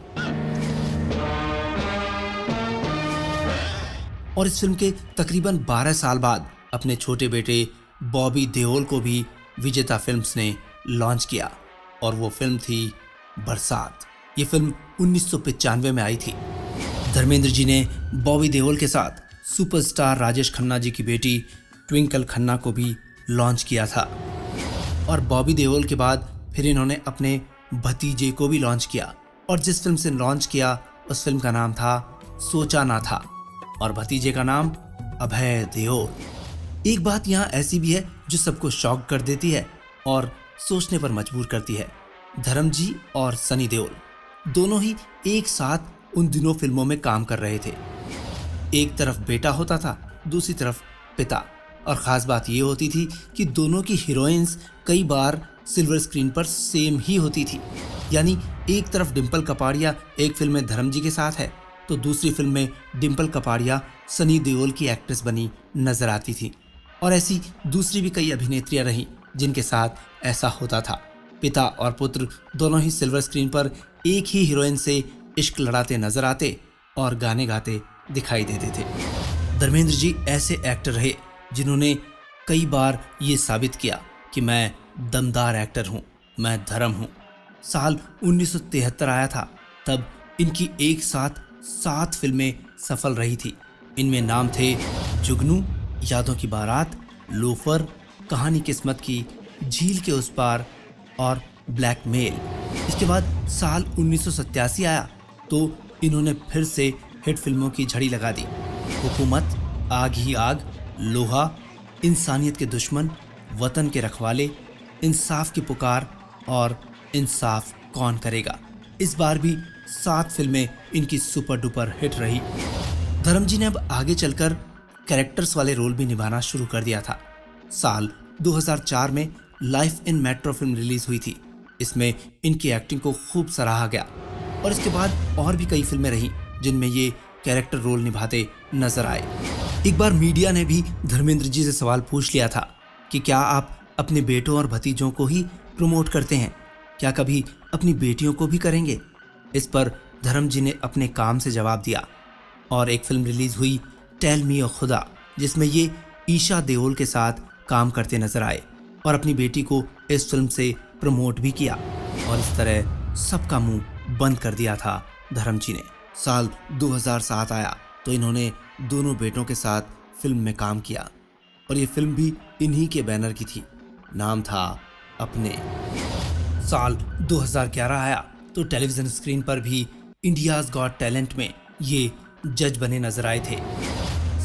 और इस फिल्म के तकरीबन 12 साल बाद अपने छोटे बेटे बॉबी देओल को भी विजेता फिल्म्स ने लॉन्च किया और वो फिल्म थी बरसात। ये फिल्म 1995 में आई थी। धर्मेंद्र जी ने बॉबी देओल के साथ सुपरस्टार राजेश खन्ना जी की बेटी ट्विंकल खन्ना को भी लॉन्च किया था। और बॉबी देओल के बाद फिर इन्होंने अपने भतीजे को भी लॉन्च किया, और जिस फिल्म से लॉन्च किया उस फिल्म का नाम था सोचा ना था, और भतीजे का नाम अभय देओल। एक बात यहाँ ऐसी भी है जो सबको शॉक कर देती है और सोचने पर मजबूर करती है। धर्म जी और सनी देओल दोनों ही एक साथ उन दिनों फिल्मों में काम कर रहे थे। एक तरफ बेटा होता था, दूसरी तरफ पिता, और खास बात ये होती थी कि दोनों की हीरोइंस कई बार सिल्वर स्क्रीन पर सेम ही होती थी। यानी एक तरफ डिम्पल कपाड़िया एक फिल्म में धर्म जी के साथ है, तो दूसरी फिल्म में डिम्पल कपाड़िया सनी देओल की एक्ट्रेस बनी नजर आती थी। और ऐसी दूसरी भी कई अभिनेत्रियां रहीं जिनके साथ ऐसा होता था। पिता और पुत्र दोनों ही सिल्वर स्क्रीन पर एक ही हीरोइन से इश्क लड़ाते नजर आते और गाने गाते दिखाई देते थे। धर्मेंद्र जी ऐसे एक्टर रहे जिन्होंने कई बार ये साबित किया कि मैं दमदार एक्टर हूँ, मैं धर्म हूँ। साल 1973 आया था, तब इनकी एक साथ 7 फिल्में सफल रही थी। इनमें नाम थे जुगनू, यादों की बारात, लोफर, कहानी किस्मत की, झील के उस पार और ब्लैकमेल। इसके बाद साल 1987 आया तो इन्होंने फिर से हिट फिल्मों की झड़ी लगा दी। हुकूमत, आग ही आग, लोहा, इंसानियत के दुश्मन, वतन के रखवाले, इंसाफ की पुकार और इंसाफ कौन करेगा। इस बार भी 7 फिल्में इनकी सुपर डुपर हिट रही। धर्म जी ने अब आगे चलकर कैरेक्टर्स वाले रोल भी निभाना शुरू कर दिया था। साल 2004 में life in metro film release हुई थी। इसमें इनकी एक्टिंग को खूब सराहा गया, और इसके बाद और भी कई फिल्में रहीं जिनमें ये कैरेक्टर रोल निभाते नजर आए। एक बार मीडिया ने भी धर्मेंद्र जी से सवाल पूछ लिया था कि क्या आप अपने बेटों और भतीजों को ही प्रमोट करते हैं, क्या कभी अपनी बेटियों को भी करेंगे। इस पर धर्म जी ने अपने काम से जवाब दिया, और एक फिल्म रिलीज हुई टेल मी ओ खुदा, जिसमें ये ईशा देओल के साथ काम करते नजर आए और अपनी बेटी को इस फिल्म से प्रमोट भी किया, और इस तरह सबका मुंह बंद कर दिया था धर्म जी ने। साल 2007 आया तो इन्होंने दोनों बेटों के साथ फिल्म में काम किया, और ये फिल्म भी इन्हीं के बैनर की थी। नाम था अपने। साल 2011 आया तो टेलीविजन स्क्रीन पर भी इंडियाज गॉट टैलेंट में ये जज बने नजर आए थे।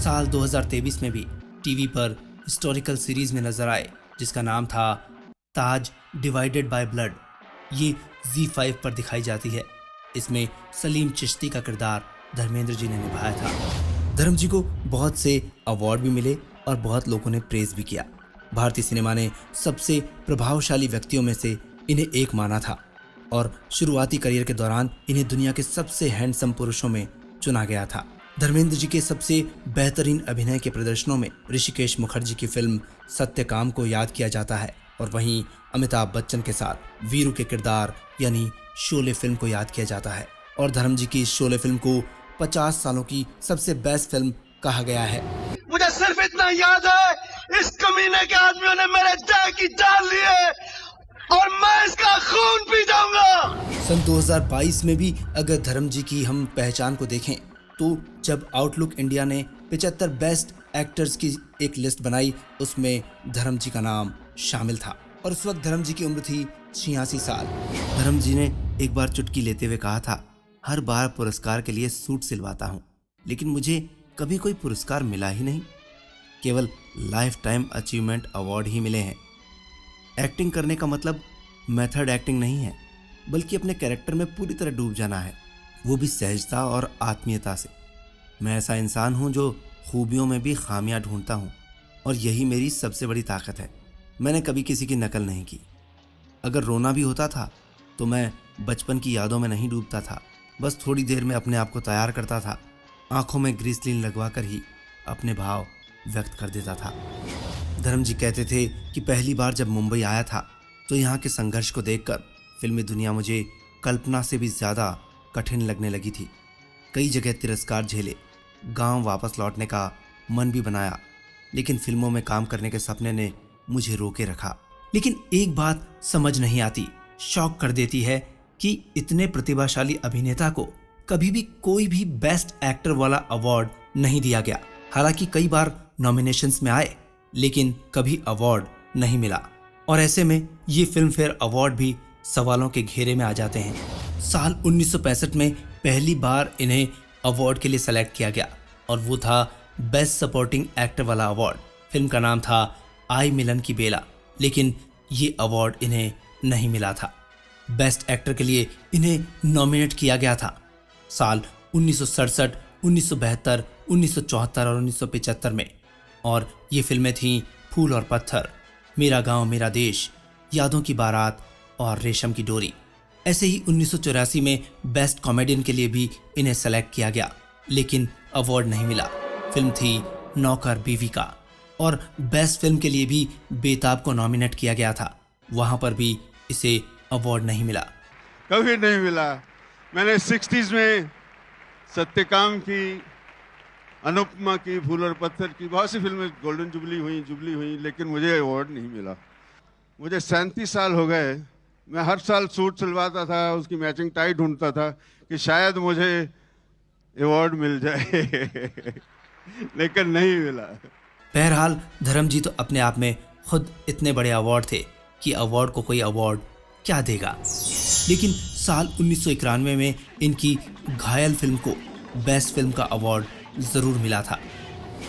साल 2023 में भी टीवी पर हिस्टोरिकल सीरीज में नजर आए जिसका नाम था ताज डिवाइडेड बाय ब्लड। ये Z5 पर दिखाई जाती है। इसमें सलीम चिश्ती का किरदार धर्मेंद्र जी ने निभाया था। धर्म जी को बहुत से अवार्ड भी मिले और बहुत लोगों ने प्रेज भी किया। भारतीय सिनेमा ने सबसे प्रभावशाली व्यक्तियों में से इन्हें एक माना था, और शुरुआती करियर के दौरान इन्हें दुनिया के सबसे हैंडसम पुरुषों में चुना गया था। धर्मेंद्र जी के सबसे बेहतरीन अभिनय के प्रदर्शनों में ऋषिकेश मुखर्जी की फिल्म सत्यकाम को याद किया जाता है, और वहीं अमिताभ बच्चन के साथ वीरू के किरदार यानी शोले फिल्म को याद किया जाता है। और धर्म जी की इस शोले फिल्म को 50 सालों की सबसे बेस्ट फिल्म कहा गया है। मुझे सिर्फ इतना याद है, इस कमीने के आदमियों ने मेरे जय की जान ली है और मैं इसका खून पी जाऊंगा। सन 2022 में भी अगर धर्म जी की हम पहचान को देखें तो जब आउटलुक इंडिया ने 75 बेस्ट एक्टर्स की एक लिस्ट बनाई, उसमें धर्म जी का नाम शामिल था, और उस वक्त धर्म जी की उम्र थी 86 साल। धर्म जी ने एक बार चुटकी लेते हुए कहा था, हर बार पुरस्कार के लिए सूट सिलवाता हूँ, लेकिन मुझे कभी कोई पुरस्कार मिला ही नहीं, केवल लाइफ टाइम अचीवमेंट अवार्ड ही मिले हैं। एक्टिंग करने का मतलब मेथड एक्टिंग नहीं है, बल्कि अपने कैरेक्टर में पूरी तरह डूब जाना है, वो भी सहजता और आत्मीयता से। मैं ऐसा इंसान हूँ जो खूबियों में भी खामियां ढूंढता हूँ, और यही मेरी सबसे बड़ी ताकत है। मैंने कभी किसी की नकल नहीं की। अगर रोना भी होता था तो मैं बचपन की यादों में नहीं डूबता था, बस थोड़ी देर में अपने आप को तैयार करता था, आंखों में ग्रीसलिन लगवा कर ही अपने भाव व्यक्त कर देता था। धर्म जी कहते थे कि पहली बार जब मुंबई आया था तो यहाँ के संघर्ष को देखकर फिल्मी दुनिया मुझे कल्पना से भी ज़्यादा कठिन लगने लगी थी। कई जगह तिरस्कार झेले, गांव वापस लौटने का मन भी बनाया, लेकिन फिल्मों में काम करने के सपने ने मुझे रोके रखा। लेकिन एक बात समझ नहीं आती, शॉक कर देती है कि इतने प्रतिभाशाली अभिनेता को कभी भी कोई भी बेस्ट एक्टर वाला अवार्ड नहीं दिया गया। हालांकि कई बार नॉमिनेशंस में आए लेकिन कभी अवार्ड नहीं मिला और ऐसे में ये फिल्म फेयर अवार्ड भी सवालों के घेरे में आ जाते हैं। साल 1965 में पहली बार इन्हें अवार्ड के लिए सेलेक्ट किया गया और वो था बेस्ट सपोर्टिंग एक्टर वाला अवार्ड। फिल्म का नाम था आई मिलन की बेला, लेकिन ये अवार्ड इन्हें नहीं मिला था। बेस्ट एक्टर के लिए इन्हें नॉमिनेट किया गया था साल 1967, 1972, 1974 और 1975 में, और ये फिल्में थीं फूल और पत्थर, मेरा गांव मेरा देश, यादों की बारात और रेशम की डोरी। ऐसे ही 1984 में बेस्ट कॉमेडियन के लिए भी इन्हें सेलेक्ट किया गया, लेकिन अवार्ड नहीं मिला। फिल्म थी नौकर बीवी का, और बेस्ट फिल्म के लिए भी बेताब को नॉमिनेट किया गया था, वहां पर भी इसे अवार्ड नहीं मिला। कभी नहीं मिला। मैंने 60s में सत्यकाम की, अनुपमा की, फूल और पत्थर की बहुत सी फिल्में गोल्डन जुबली हुई, लेकिन मुझे अवार्ड नहीं मिला। मुझे 37 साल हो गए। मैं हर साल सूट सिलवाता था, उसकी मैचिंग टाई ढूंढता था कि शायद मुझे अवार्ड मिल जाए लेकिन नहीं मिला। बहरहाल धर्म जी तो अपने आप में खुद इतने बड़े अवार्ड थे कि अवार्ड को कोई अवार्ड क्या देगा। लेकिन साल 1991 में इनकी घायल फिल्म को बेस्ट फिल्म का अवार्ड ज़रूर मिला था।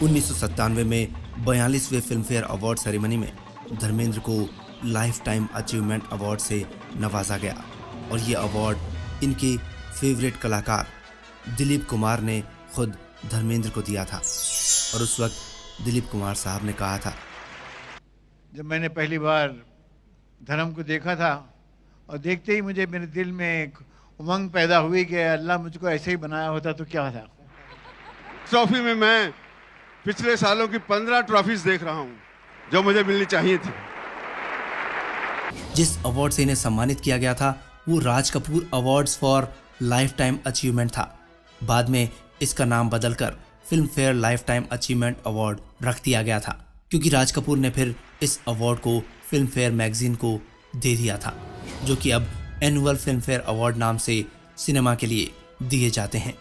1997 में 42वें फिल्म फेयर अवार्ड सेरेमनी में धर्मेंद्र को लाइफ टाइम अचीवमेंट अवार्ड से नवाजा गया, और ये अवार्ड इनके फेवरेट कलाकार दिलीप कुमार ने खुद धर्मेंद्र को दिया था। और उस वक्त दिलीप कुमार साहब ने कहा था, जब मैंने पहली बार धर्म को देखा था और देखते ही मुझे मेरे दिल में एक उमंग पैदा हुई कि अल्लाह मुझको ऐसे ही बनाया होता तो क्या था। ट्रॉफी में मैं पिछले सालों की 15 ट्रॉफीज देख रहा हूं जो मुझे मिलनी चाहिए थी। जिस अवार्ड से इन्हें सम्मानित किया गया था वो Raj Kapoor awards for life time achievement था। बाद में इसका नाम बदलकर Filmfare life time achievement award रख दिया गया था, क्योंकि राज कपूर ने फिर इस अवार्ड को फिल्म फेयर मैगजीन को दे दिया था, जो कि अब एनुअल फिल्म फेयर अवार्ड नाम से सिनेमा के लिए दिए जाते हैं।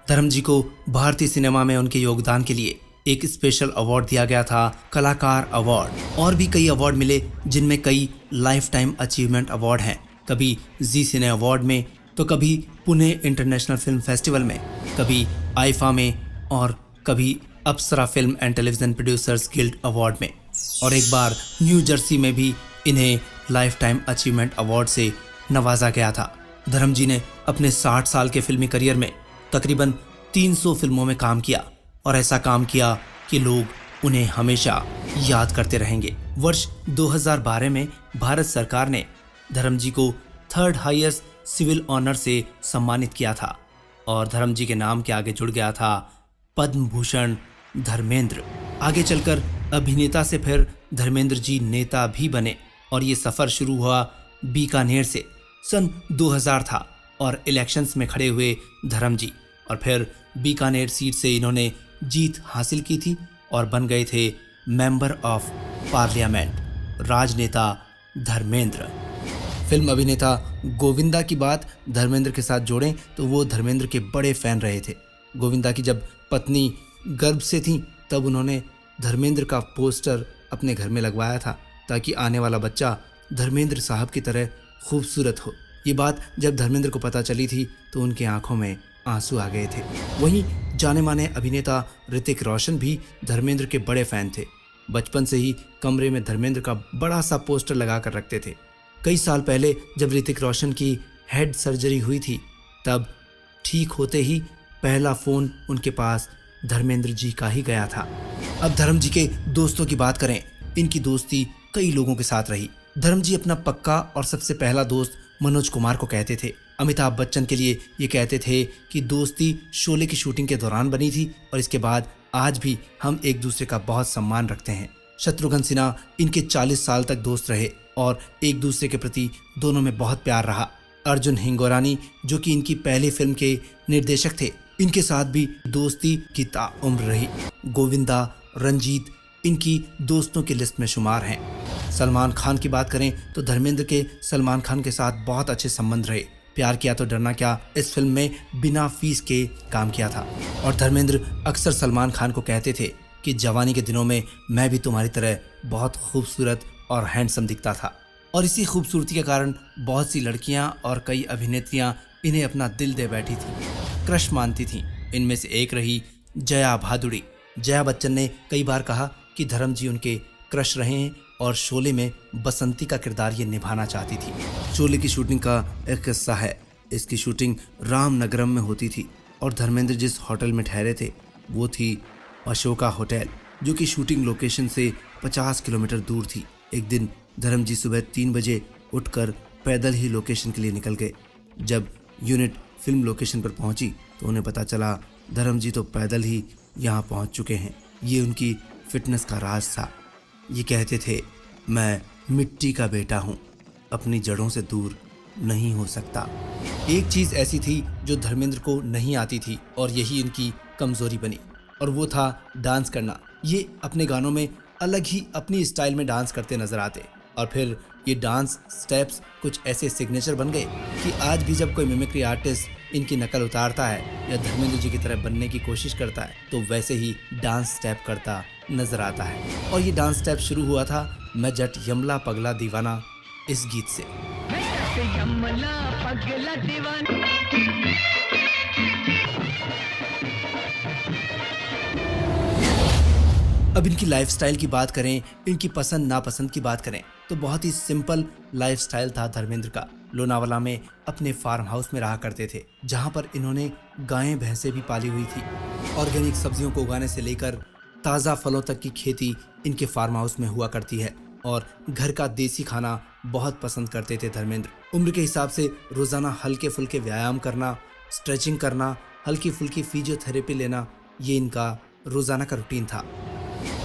धर्म जी को भारतीय सिनेमा में उनके योगदान के लिए एक स्पेशल अवार्ड दिया गया था, कलाकार अवार्ड। और भी कई अवार्ड मिले जिनमें कई लाइफ टाइम अचीवमेंट अवार्ड हैं, कभी जी सिने अवार्ड में, तो कभी पुणे इंटरनेशनल फिल्म फेस्टिवल में, कभी आईफा में, और कभी Apsara film and television producers guild award में, और एक बार न्यू जर्सी में भी इन्हें लाइफ टाइम अचीवमेंट अवार्ड से नवाजा गया था। धर्म जी ने अपने 60 साल के फिल्मी करियर में तकरीबन 300 फिल्मों में काम किया, और ऐसा काम किया कि लोग उन्हें हमेशा याद करते रहेंगे। वर्ष 2012 में भारत सरकार ने धर्म जी को 3rd हाईएस्ट सिविल ऑनर से सम्मानित किया था, और धर्म जी के नाम के आगे जुड़ गया था पद्म भूषण धर्मेंद्र। आगे चलकर अभिनेता से फिर धर्मेंद्र जी नेता भी बने, और ये सफ़र शुरू हुआ बीकानेर से। सन 2000 था और इलेक्शंस में खड़े हुए धर्म जी, और फिर बीकानेर सीट से इन्होंने जीत हासिल की थी और बन गए थे मेंबर ऑफ पार्लियामेंट, राजनेता धर्मेंद्र। फिल्म अभिनेता गोविंदा की बात धर्मेंद्र के साथ जोड़ें तो वो धर्मेंद्र के बड़े फैन रहे थे। गोविंदा की जब पत्नी गर्भ से थी तब उन्होंने धर्मेंद्र का पोस्टर अपने घर में लगवाया था, ताकि आने वाला बच्चा धर्मेंद्र साहब की तरह खूबसूरत हो। ये बात जब धर्मेंद्र को पता चली थी तो उनकी आंखों में आंसू आ गए थे। वहीं जाने माने अभिनेता ऋतिक रोशन भी धर्मेंद्र के बड़े फैन थे। बचपन से ही कमरे में धर्मेंद्र का बड़ा सा पोस्टर लगा कर रखते थे। कई साल पहले जब ऋतिक रोशन की हेड सर्जरी हुई थी तब ठीक होते ही पहला फ़ोन उनके पास धर्मेंद्र जी का ही गया था। अब धर्म जी के दोस्तों की बात करें, इनकी दोस्ती कई लोगों के साथ रही। धर्म जी अपना पक्का और सबसे पहला दोस्त मनोज कुमार को कहते थे। अमिताभ बच्चन के लिए ये कहते थे कि दोस्ती शोले की शूटिंग के दौरान बनी थी और इसके बाद आज भी हम एक दूसरे का बहुत सम्मान रखते हैं। शत्रुघ्न सिन्हा इनके 40 साल तक दोस्त रहे और एक दूसरे के प्रति दोनों में बहुत प्यार रहा। अर्जुन हिंगोरानी जो कि इनकी पहली फिल्म के निर्देशक थे, इनके साथ भी दोस्ती की ताउम्र रही। गोविंदा, रंजीत इनकी दोस्तों की लिस्ट में शुमार हैं। सलमान खान की बात करें तो धर्मेंद्र के सलमान खान के साथ बहुत अच्छे संबंध रहे। प्यार किया तो डरना क्या इस फिल्म में बिना फीस के काम किया था। और धर्मेंद्र अक्सर सलमान खान को कहते थे कि जवानी के दिनों में मैं भी तुम्हारी तरह बहुत खूबसूरत और हैंडसम दिखता था। और इसी खूबसूरती के कारण बहुत सी लड़कियां और कई अभिनेत्रियां इन्हें अपना दिल दे बैठी थी, क्रश मानती थीं। इनमें से एक रही जया भादुड़ी। जया बच्चन ने कई बार कहा कि धर्म जी उनके क्रश रहे हैं और शोले में बसंती का किरदार ये निभाना चाहती थी। शोले की शूटिंग का एक किस्सा है। इसकी शूटिंग रामनगरम में होती थी और धर्मेंद्र जिस होटल में ठहरे थे वो थी अशोका होटल, जो कि शूटिंग लोकेशन से 50 किलोमीटर दूर थी। एक दिन धर्म जी सुबह 3 बजे उठकर पैदल ही लोकेशन के लिए निकल गए। जब यूनिट फिल्म लोकेशन पर पहुंची तो उन्हें पता चला धर्म जी तो पैदल ही यहाँ पहुंच चुके हैं। ये उनकी फिटनेस का राज था। ये कहते थे, मैं मिट्टी का बेटा हूँ, अपनी जड़ों से दूर नहीं हो सकता। एक चीज़ ऐसी थी जो धर्मेंद्र को नहीं आती थी और यही इनकी कमज़ोरी बनी, और वो था डांस करना। ये अपने गानों में अलग ही अपनी स्टाइल में डांस करते नजर आते और फिर ये डांस स्टेप्स कुछ ऐसे सिग्नेचर बन गए कि आज भी जब कोई मिमिक्री आर्टिस्ट इनकी नकल उतारता है या धर्मेंद्र जी की तरह बनने की कोशिश करता है तो वैसे ही डांस स्टेप करता नजर आता है। और ये डांस स्टेप शुरू हुआ था मैं जट यमला पगला दीवाना इस गीत से। अब इनकी लाइफस्टाइल की बात करें, इनकी पसंद नापसंद की बात करें तो बहुत ही सिंपल लाइफस्टाइल था धर्मेंद्र का। लोनावाला में अपने फार्म हाउस में रहा करते थे जहां पर इन्होंने गायें भैंसें भी पाली हुई थी। ऑर्गेनिक सब्जियों को उगाने से लेकर ताज़ा फलों तक की खेती इनके फार्म हाउस में हुआ करती है और घर का देसी खाना बहुत पसंद करते थे धर्मेंद्र। उम्र के हिसाब से रोज़ाना हल्के फुल्के व्यायाम करना, स्ट्रेचिंग करना, हल्की फुल्की फिजियोथेरेपी लेना, ये इनका रोज़ाना का रूटीन था।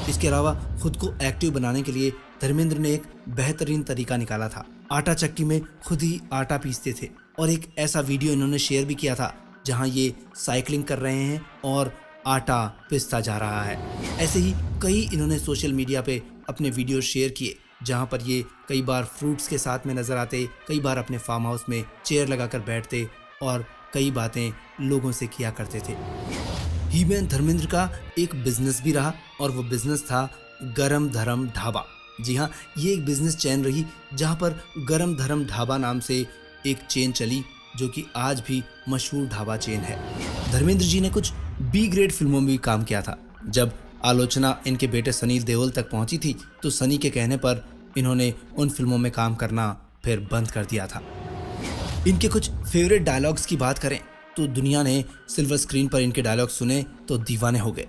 इसके अलावा खुद को एक्टिव बनाने के लिए धर्मेंद्र ने एक बेहतरीन तरीका निकाला था। आटा चक्की में खुद ही आटा पीसते थे और एक ऐसा वीडियो इन्होंने शेयर भी किया था जहां ये साइकिलिंग कर रहे हैं और आटा पिसता जा रहा है। ऐसे ही कई इन्होंने सोशल मीडिया पे अपने वीडियो शेयर किए जहां पर ये कई बार फ्रूट्स के साथ में नजर आते, कई बार अपने फार्म हाउस में चेयर लगाकर बैठते और कई बातें लोगों से किया करते थे। हीमैन धर्मेंद्र का एक बिजनेस भी रहा और वो बिजनेस था गरम धरम ढाबा। जी हाँ, ये एक बिजनेस चेन रही जहाँ पर गरम धरम ढाबा नाम से एक चेन चली जो कि आज भी मशहूर ढाबा चेन है। धर्मेंद्र जी ने कुछ बी ग्रेड फिल्मों में भी काम किया था। जब आलोचना इनके बेटे सनी देओल तक पहुंची थी तो सनी के कहने पर इन्होंने उन फिल्मों में काम करना फिर बंद कर दिया था। इनके कुछ फेवरेट डायलॉग्स की बात करें तो दुनिया ने सिल्वर स्क्रीन पर इनके डायलॉग सुने तो दीवाने हो गए।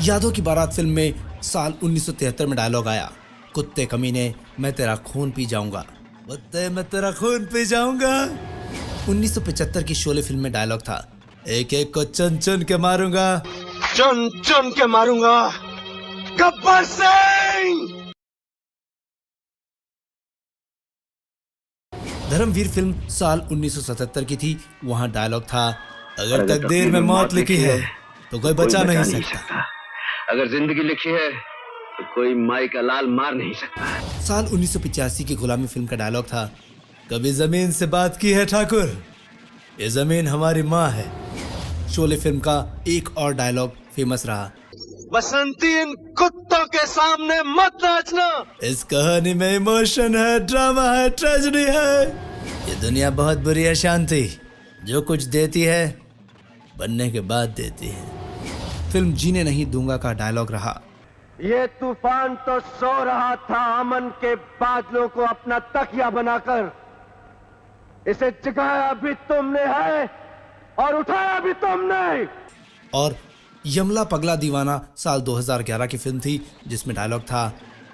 यादों की बारात फिल्म में साल 1973 में डायलॉग आया, कुत्ते कमीने मैं तेरा खून पी जाऊंगा, कुत्ते मैं तेरा खून पी जाऊंगा। 1975 की शोले फिल्म में डायलॉग था, एक एक को चुन चुन के मारूंगा, चुन चुन के मारूंगा, गब्बर सिंह। धर्मवीर फिल्म साल 1977 की थी। वहां डायलॉग था, अगर तकदीर में मौत लिखी है तो कोई बचा नहीं सकता, अगर जिंदगी लिखी है तो कोई माई का लाल मार नहीं सकता। साल 1985 की गुलामी फिल्म का डायलॉग था, कभी जमीन से बात की है ठाकुर, ये जमीन हमारी माँ है। शोले फिल्म का एक और डायलॉग फेमस रहा, बसंती इन कुत्तों के सामने मत नाचना। इस कहानी में इमोशन है, ड्रामा है, ट्रेजेडी है, ये दुनिया बहुत बुरी है शांति, जो कुछ देती है बनने के बाद देती है। फिल्म जीने नहीं दूंगा का डायलॉग रहा, ये तूफान तो सो रहा था अमन के बादलों को अपना तकिया बनाकर, इसे जगाया भी तुमने है और उठाया भी तुमने। और यमला पगला दीवाना साल 2011 की फिल्म थी जिसमें डायलॉग था,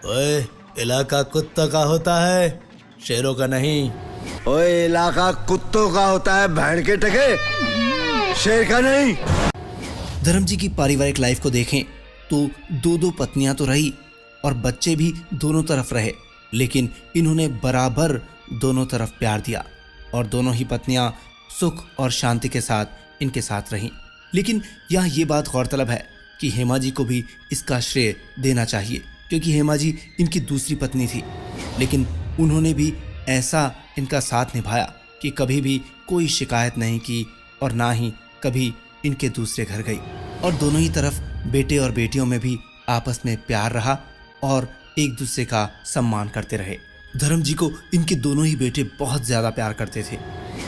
ओए इलाका कुत्तों का होता है शेरों का नहीं। ओए इलाका कुत्तों का होता है भैंड के टके, शेर का नहीं। धर्म जी की पारिवारिक लाइफ को देखें तो दो पत्नियां तो रही और बच्चे भी दोनों तरफ रहे, लेकिन इन्होंने बराबर दोनों तरफ प्यार दिया और दोनों ही पत्नियां सुख और शांति के साथ इनके साथ रहीं। लेकिन यहाँ ये बात गौरतलब है कि हेमा जी को भी इसका श्रेय देना चाहिए क्योंकि हेमा जी इनकी दूसरी पत्नी थी, लेकिन उन्होंने भी ऐसा इनका साथ निभाया कि कभी भी कोई शिकायत नहीं की और ना ही कभी इनके दूसरे घर गई। और दोनों ही तरफ बेटे और बेटियों में भी आपस में प्यार रहा और एक दूसरे का सम्मान करते रहे। धर्म जी को इनके दोनों ही बेटे बहुत ज़्यादा प्यार करते थे।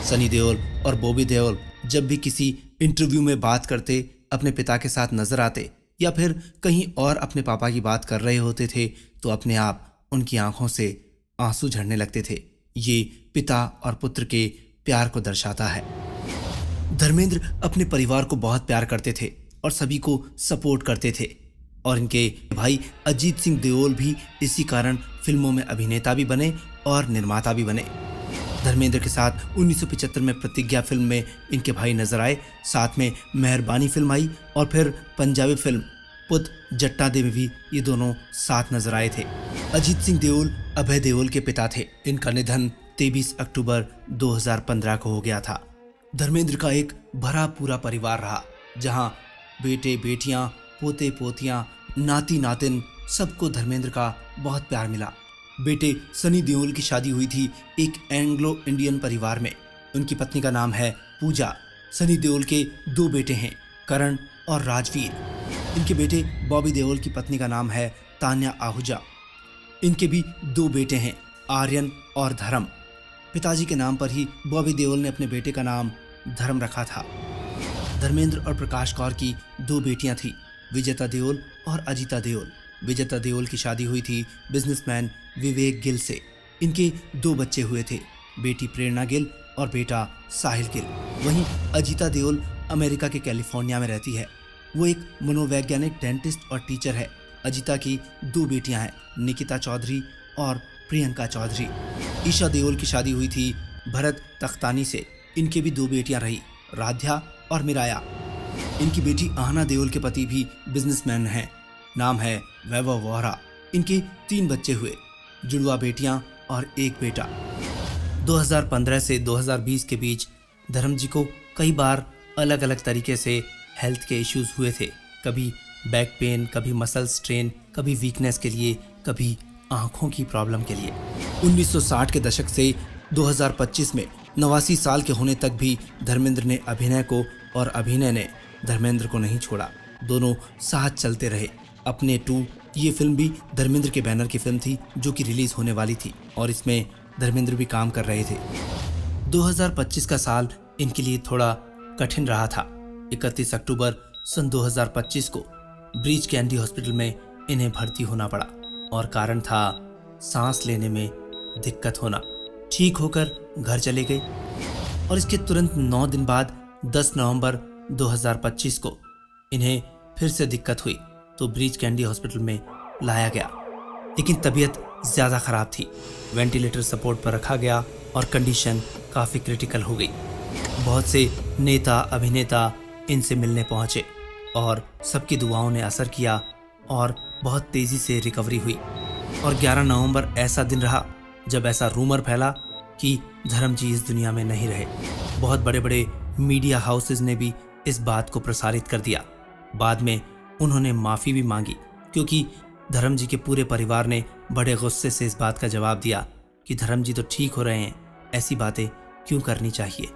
सनी देओल और बॉबी देओल जब भी किसी इंटरव्यू में बात करते, अपने पिता के साथ नजर आते या फिर कहीं और अपने पापा की बात कर रहे होते थे तो अपने आप उनकी आंखों से आंसू झड़ने लगते थे। ये पिता और पुत्र के प्यार को दर्शाता है। धर्मेंद्र अपने परिवार को बहुत प्यार करते थे और सभी को सपोर्ट करते थे और इनके भाई अजीत सिंह देओल भी इसी कारण फिल्मों में अभिनेता भी बने और निर्माता भी बने। धर्मेंद्र के साथ 1975 में प्रतिज्ञा फिल्म में इनके भाई नजर आए, साथ में मेहरबानी फिल्म आई और फिर पंजाबी फिल्म पुत जट्टा दे में भी ये दोनों साथ नजर आए थे। अजीत सिंह देओल अभय देओल के पिता थे। इनका निधन 23 अक्टूबर 2015 को हो गया था। धर्मेंद्र का एक भरा पूरा परिवार रहा, जहां बेटे बेटियां, पोते पोतियां, नाती नातिन सबको धर्मेंद्र का बहुत प्यार मिला। बेटे सनी देओल की शादी हुई थी एक एंग्लो इंडियन परिवार में। उनकी पत्नी का नाम है पूजा। सनी देओल के 2 बेटे हैं, करण और राजवीर। इनके बेटे बॉबी देओल की पत्नी का नाम है तान्या आहूजा। इनके भी 2 बेटे हैं, आर्यन और धर्म। पिताजी के नाम पर ही बॉबी देओल ने अपने बेटे का नाम धर्म रखा था। धर्मेंद्र और प्रकाश कौर की 2 बेटियां थी, विजेता देओल और अजीता देओल। विजेता देओल की शादी हुई थी बिजनेसमैन विवेक गिल से। इनके 2 बच्चे हुए थे, बेटी प्रेरणा गिल और बेटा साहिल गिल। वहीं अजीता देओल अमेरिका के कैलिफोर्निया में रहती है। वो एक मनोवैज्ञानिक, डेंटिस्ट और टीचर है। अजीता की 2 बेटियां हैं, निकिता चौधरी और प्रियंका चौधरी। ईशा देओल की शादी हुई थी भरत तख्तानी से। इनके भी 2 बेटियां रही, राध्या और मिराया। इनकी बेटी आहना देओल के पति भी बिजनेसमैन हैं, नाम है वैभव वोहरा। इनके 3 बच्चे हुए, जुड़वा बेटियां और 1 बेटा। 2015 से 2020 के बीच धर्म जी को कई बार अलग अलग तरीके से हेल्थ के इश्यूज हुए थे। कभी बैक पेन, कभी मसल स्ट्रेन, कभी वीकनेस के लिए, कभी आंखों की प्रॉब्लम के लिए। 1960 के दशक से 2025 में 89 साल के होने तक भी धर्मेंद्र ने अभिनय को और अभिनय ने धर्मेंद्र को नहीं छोड़ा। दोनों साथ चलते रहे। अपने 2 ये फिल्म भी धर्मेंद्र के बैनर की फिल्म थी जो कि रिलीज होने वाली थी और इसमें धर्मेंद्र भी काम कर रहे थे। 2025 का साल इनके लिए थोड़ा कठिन रहा था। 31 अक्टूबर सन 2025 को ब्रीच कैंडी हॉस्पिटल में इन्हें भर्ती होना पड़ा और कारण था सांस लेने में दिक्कत होना। ठीक होकर घर चले गए और इसके तुरंत 9 दिन बाद 10 नवंबर 2025 को इन्हें फिर से दिक्कत हुई तो ब्रीच कैंडी हॉस्पिटल में लाया गया, लेकिन तबीयत ज़्यादा ख़राब थी। वेंटिलेटर सपोर्ट पर रखा गया और कंडीशन काफ़ी क्रिटिकल हो गई। बहुत से नेता अभिनेता इनसे मिलने पहुँचे और सबकी दुआओं ने असर किया और बहुत तेज़ी से रिकवरी हुई। और 11 नवंबर ऐसा दिन रहा जब ऐसा रूमर फैला कि धर्म जी इस दुनिया में नहीं रहे। बहुत बड़े बड़े मीडिया हाउसेस ने भी इस बात को प्रसारित कर दिया। बाद में उन्होंने माफ़ी भी मांगी क्योंकि धर्म जी के पूरे परिवार ने बड़े गुस्से से इस बात का जवाब दिया कि धर्म जी तो ठीक हो रहे हैं, ऐसी बातें क्यों करनी चाहिए।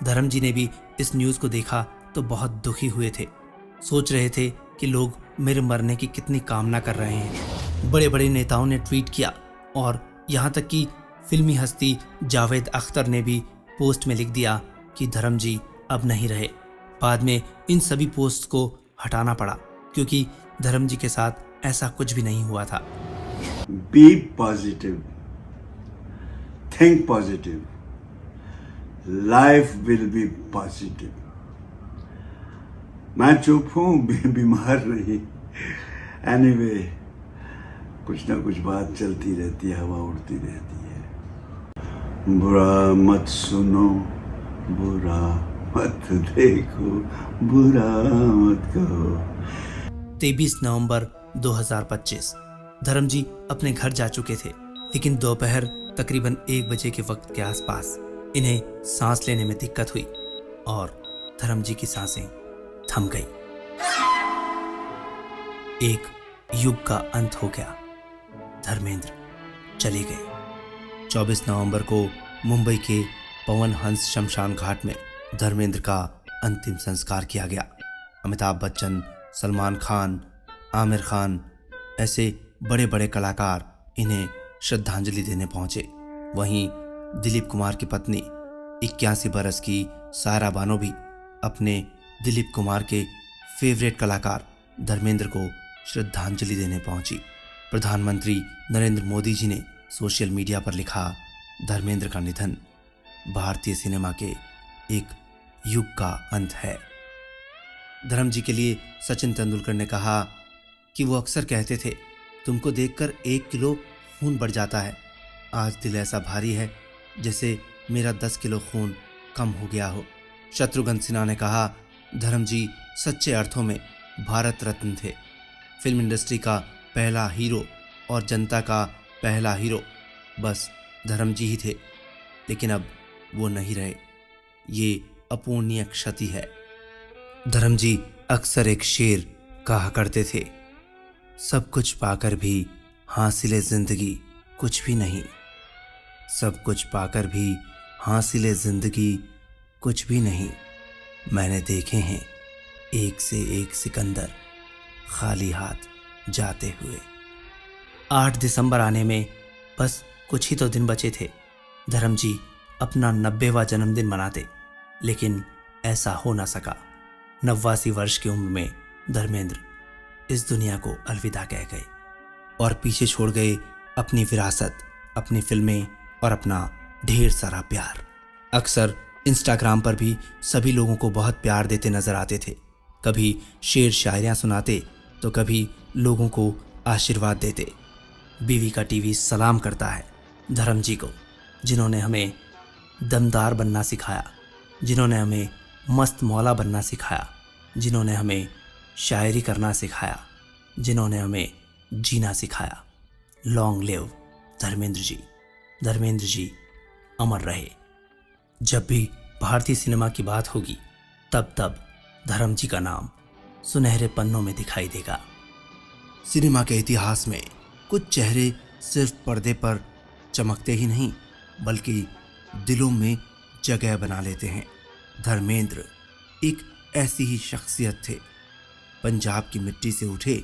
धर्म जी ने भी इस न्यूज़ को देखा तो बहुत दुखी हुए थे। सोच रहे थे कि लोग मेरे मरने की कितनी कामना कर रहे हैं। बड़े बड़े नेताओं ने ट्वीट किया और यहाँ तक कि फिल्मी हस्ती जावेद अख्तर ने भी पोस्ट में लिख दिया कि धर्म जी अब नहीं रहे। बाद में इन सभी पोस्ट को हटाना पड़ा क्योंकि धर्म जी के साथ ऐसा कुछ भी नहीं हुआ था। Be positive, think positive, life will be positive. मैं चुप हूं, बीमार नहीं। एनीवे, कुछ ना कुछ बात चलती रहती है, हवा उड़ती रहती है। बुरा मत सुनो, बुरा मत देखो, बुरा मत कहो। 23 नवंबर 2025 धर्म जी अपने घर जा चुके थे, लेकिन दोपहर तकरीबन 1 बजे के वक्त के आसपास इन्हें सांस लेने में दिक्कत हुई और धर्म जी की सांसें थम गई। एक युग का अंत हो गया। धर्मेंद्र चले गए। 24 नवंबर को मुंबई के पवन हंस शमशान घाट में धर्मेंद्र का अंतिम संस्कार किया गया। अमिताभ बच्चन, सलमान खान, आमिर खान ऐसे बड़े बड़े कलाकार इन्हें श्रद्धांजलि देने पहुंचे। वहीं दिलीप कुमार की पत्नी 81 बरस की सायरा बानो भी अपने दिलीप कुमार के फेवरेट कलाकार धर्मेंद्र को श्रद्धांजलि देने पहुंची। प्रधानमंत्री नरेंद्र मोदी जी ने सोशल मीडिया पर लिखा, धर्मेंद्र का निधन भारतीय सिनेमा के एक युग का अंत है। धर्म जी के लिए सचिन तेंदुलकर ने कहा कि वो अक्सर कहते थे, तुमको देखकर 1 किलो खून बढ़ जाता है। आज दिल ऐसा भारी है जैसे मेरा 10 किलो खून कम हो गया हो। शत्रुघ्न सिन्हा ने कहा, धर्म जी सच्चे अर्थों में भारत रत्न थे, फिल्म इंडस्ट्री का पहला हीरो और जनता का पहला हीरो बस धर्म जी ही थे, लेकिन अब वो नहीं रहे। ये अपूर्णीय क्षति है। धर्म जी अक्सर एक शेर कहा करते थे, सब कुछ पाकर भी हासिले जिंदगी कुछ भी नहीं। सब कुछ पाकर भी हासिले जिंदगी कुछ भी नहीं। मैंने देखे हैं एक से एक सिकंदर खाली हाथ जाते हुए। 8 दिसंबर आने में बस कुछ ही तो दिन बचे थे। धर्म जी अपना 90वां जन्मदिन मनाते, लेकिन ऐसा हो ना सका। 89 वर्ष की उम्र में धर्मेंद्र इस दुनिया को अलविदा कह गए और पीछे छोड़ गए अपनी विरासत, अपनी फिल्में और अपना ढेर सारा प्यार। अक्सर इंस्टाग्राम पर भी सभी लोगों को बहुत प्यार देते नजर आते थे। कभी शेर शायरियाँ सुनाते तो कभी लोगों को आशीर्वाद देते। बीवी का टीवी सलाम करता है धर्म जी को, जिन्होंने हमें दमदार बनना सिखाया, जिन्होंने हमें मस्त मौला बनना सिखाया, जिन्होंने हमें शायरी करना सिखाया, जिन्होंने हमें जीना सिखाया। Long live Dharmendra ji. धर्मेंद्र जी अमर रहे। जब भी भारतीय सिनेमा की बात होगी तब तब धर्म जी का नाम सुनहरे पन्नों में दिखाई देगा। सिनेमा के इतिहास में कुछ चेहरे सिर्फ पर्दे पर चमकते ही नहीं बल्कि दिलों में जगह बना लेते हैं। धर्मेंद्र एक ऐसी ही शख्सियत थे। पंजाब की मिट्टी से उठे,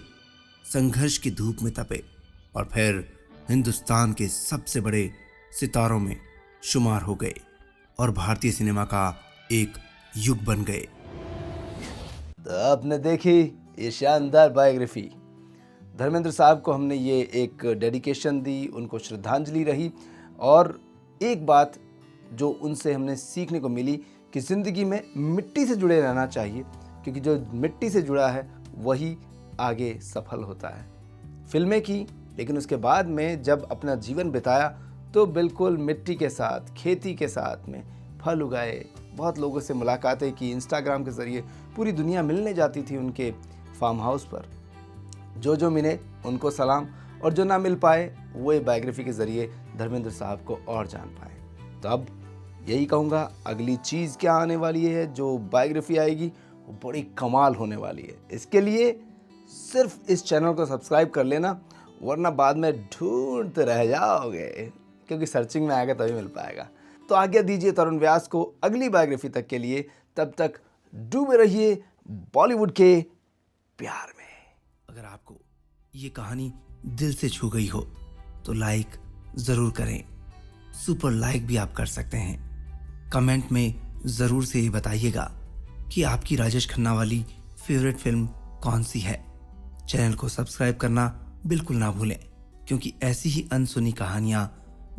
संघर्ष की धूप में तपे और फिर हिंदुस्तान के सबसे बड़े सितारों में शुमार हो गए और भारतीय सिनेमा का एक युग बन गए। तो आपने देखी ये शानदार बायोग्राफी। धर्मेंद्र साहब को हमने ये एक डेडिकेशन दी, उनको श्रद्धांजलि रही। और एक बात जो उनसे हमने सीखने को मिली कि ज़िंदगी में मिट्टी से जुड़े रहना चाहिए, क्योंकि जो मिट्टी से जुड़ा है वही आगे सफल होता है। फिल्में की, लेकिन उसके बाद में जब अपना जीवन बिताया तो बिल्कुल मिट्टी के साथ, खेती के साथ में फल उगाए। बहुत लोगों से मुलाकातें की, इंस्टाग्राम के ज़रिए पूरी दुनिया मिलने जाती थी उनके फार्म हाउस पर। जो मिले उनको सलाम, और जो ना मिल पाए वो ये बायोग्राफी के ज़रिए धर्मेंद्र साहब को और जान पाए। तो अब यही कहूँगा, अगली चीज़ क्या आने वाली है, जो बायोग्राफी आएगी वो बड़ी कमाल होने वाली है। इसके लिए सिर्फ इस चैनल को सब्सक्राइब कर लेना, वरना बाद में ढूंढते रह जाओगे, क्योंकि सर्चिंग में आएगा तभी मिल पाएगा। तो आज्ञा दीजिए तरुण व्यास को अगली बायोग्राफी तक के लिए। तब तक डूबे रहिए बॉलीवुड के प्यार में। अगर आपको ये कहानी दिल से छू गई हो तो लाइक ज़रूर करें। सुपर लाइक भी आप कर सकते हैं। कमेंट में ज़रूर से ये बताइएगा कि आपकी राजेश खन्ना वाली फेवरेट फिल्म कौन सी है। चैनल को सब्सक्राइब करना बिल्कुल ना भूलें, क्योंकि ऐसी ही अनसुनी कहानियाँ,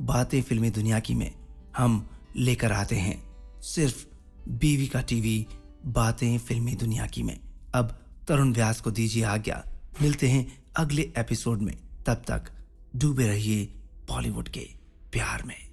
बातें फिल्मी दुनिया की में हम लेकर आते हैं सिर्फ बीवी का टीवी बातें फिल्मी दुनिया की में। अब तरुण व्यास को दीजिए आज्ञा। मिलते हैं अगले एपिसोड में। तब तक डूबे रहिए बॉलीवुड के प्यार में।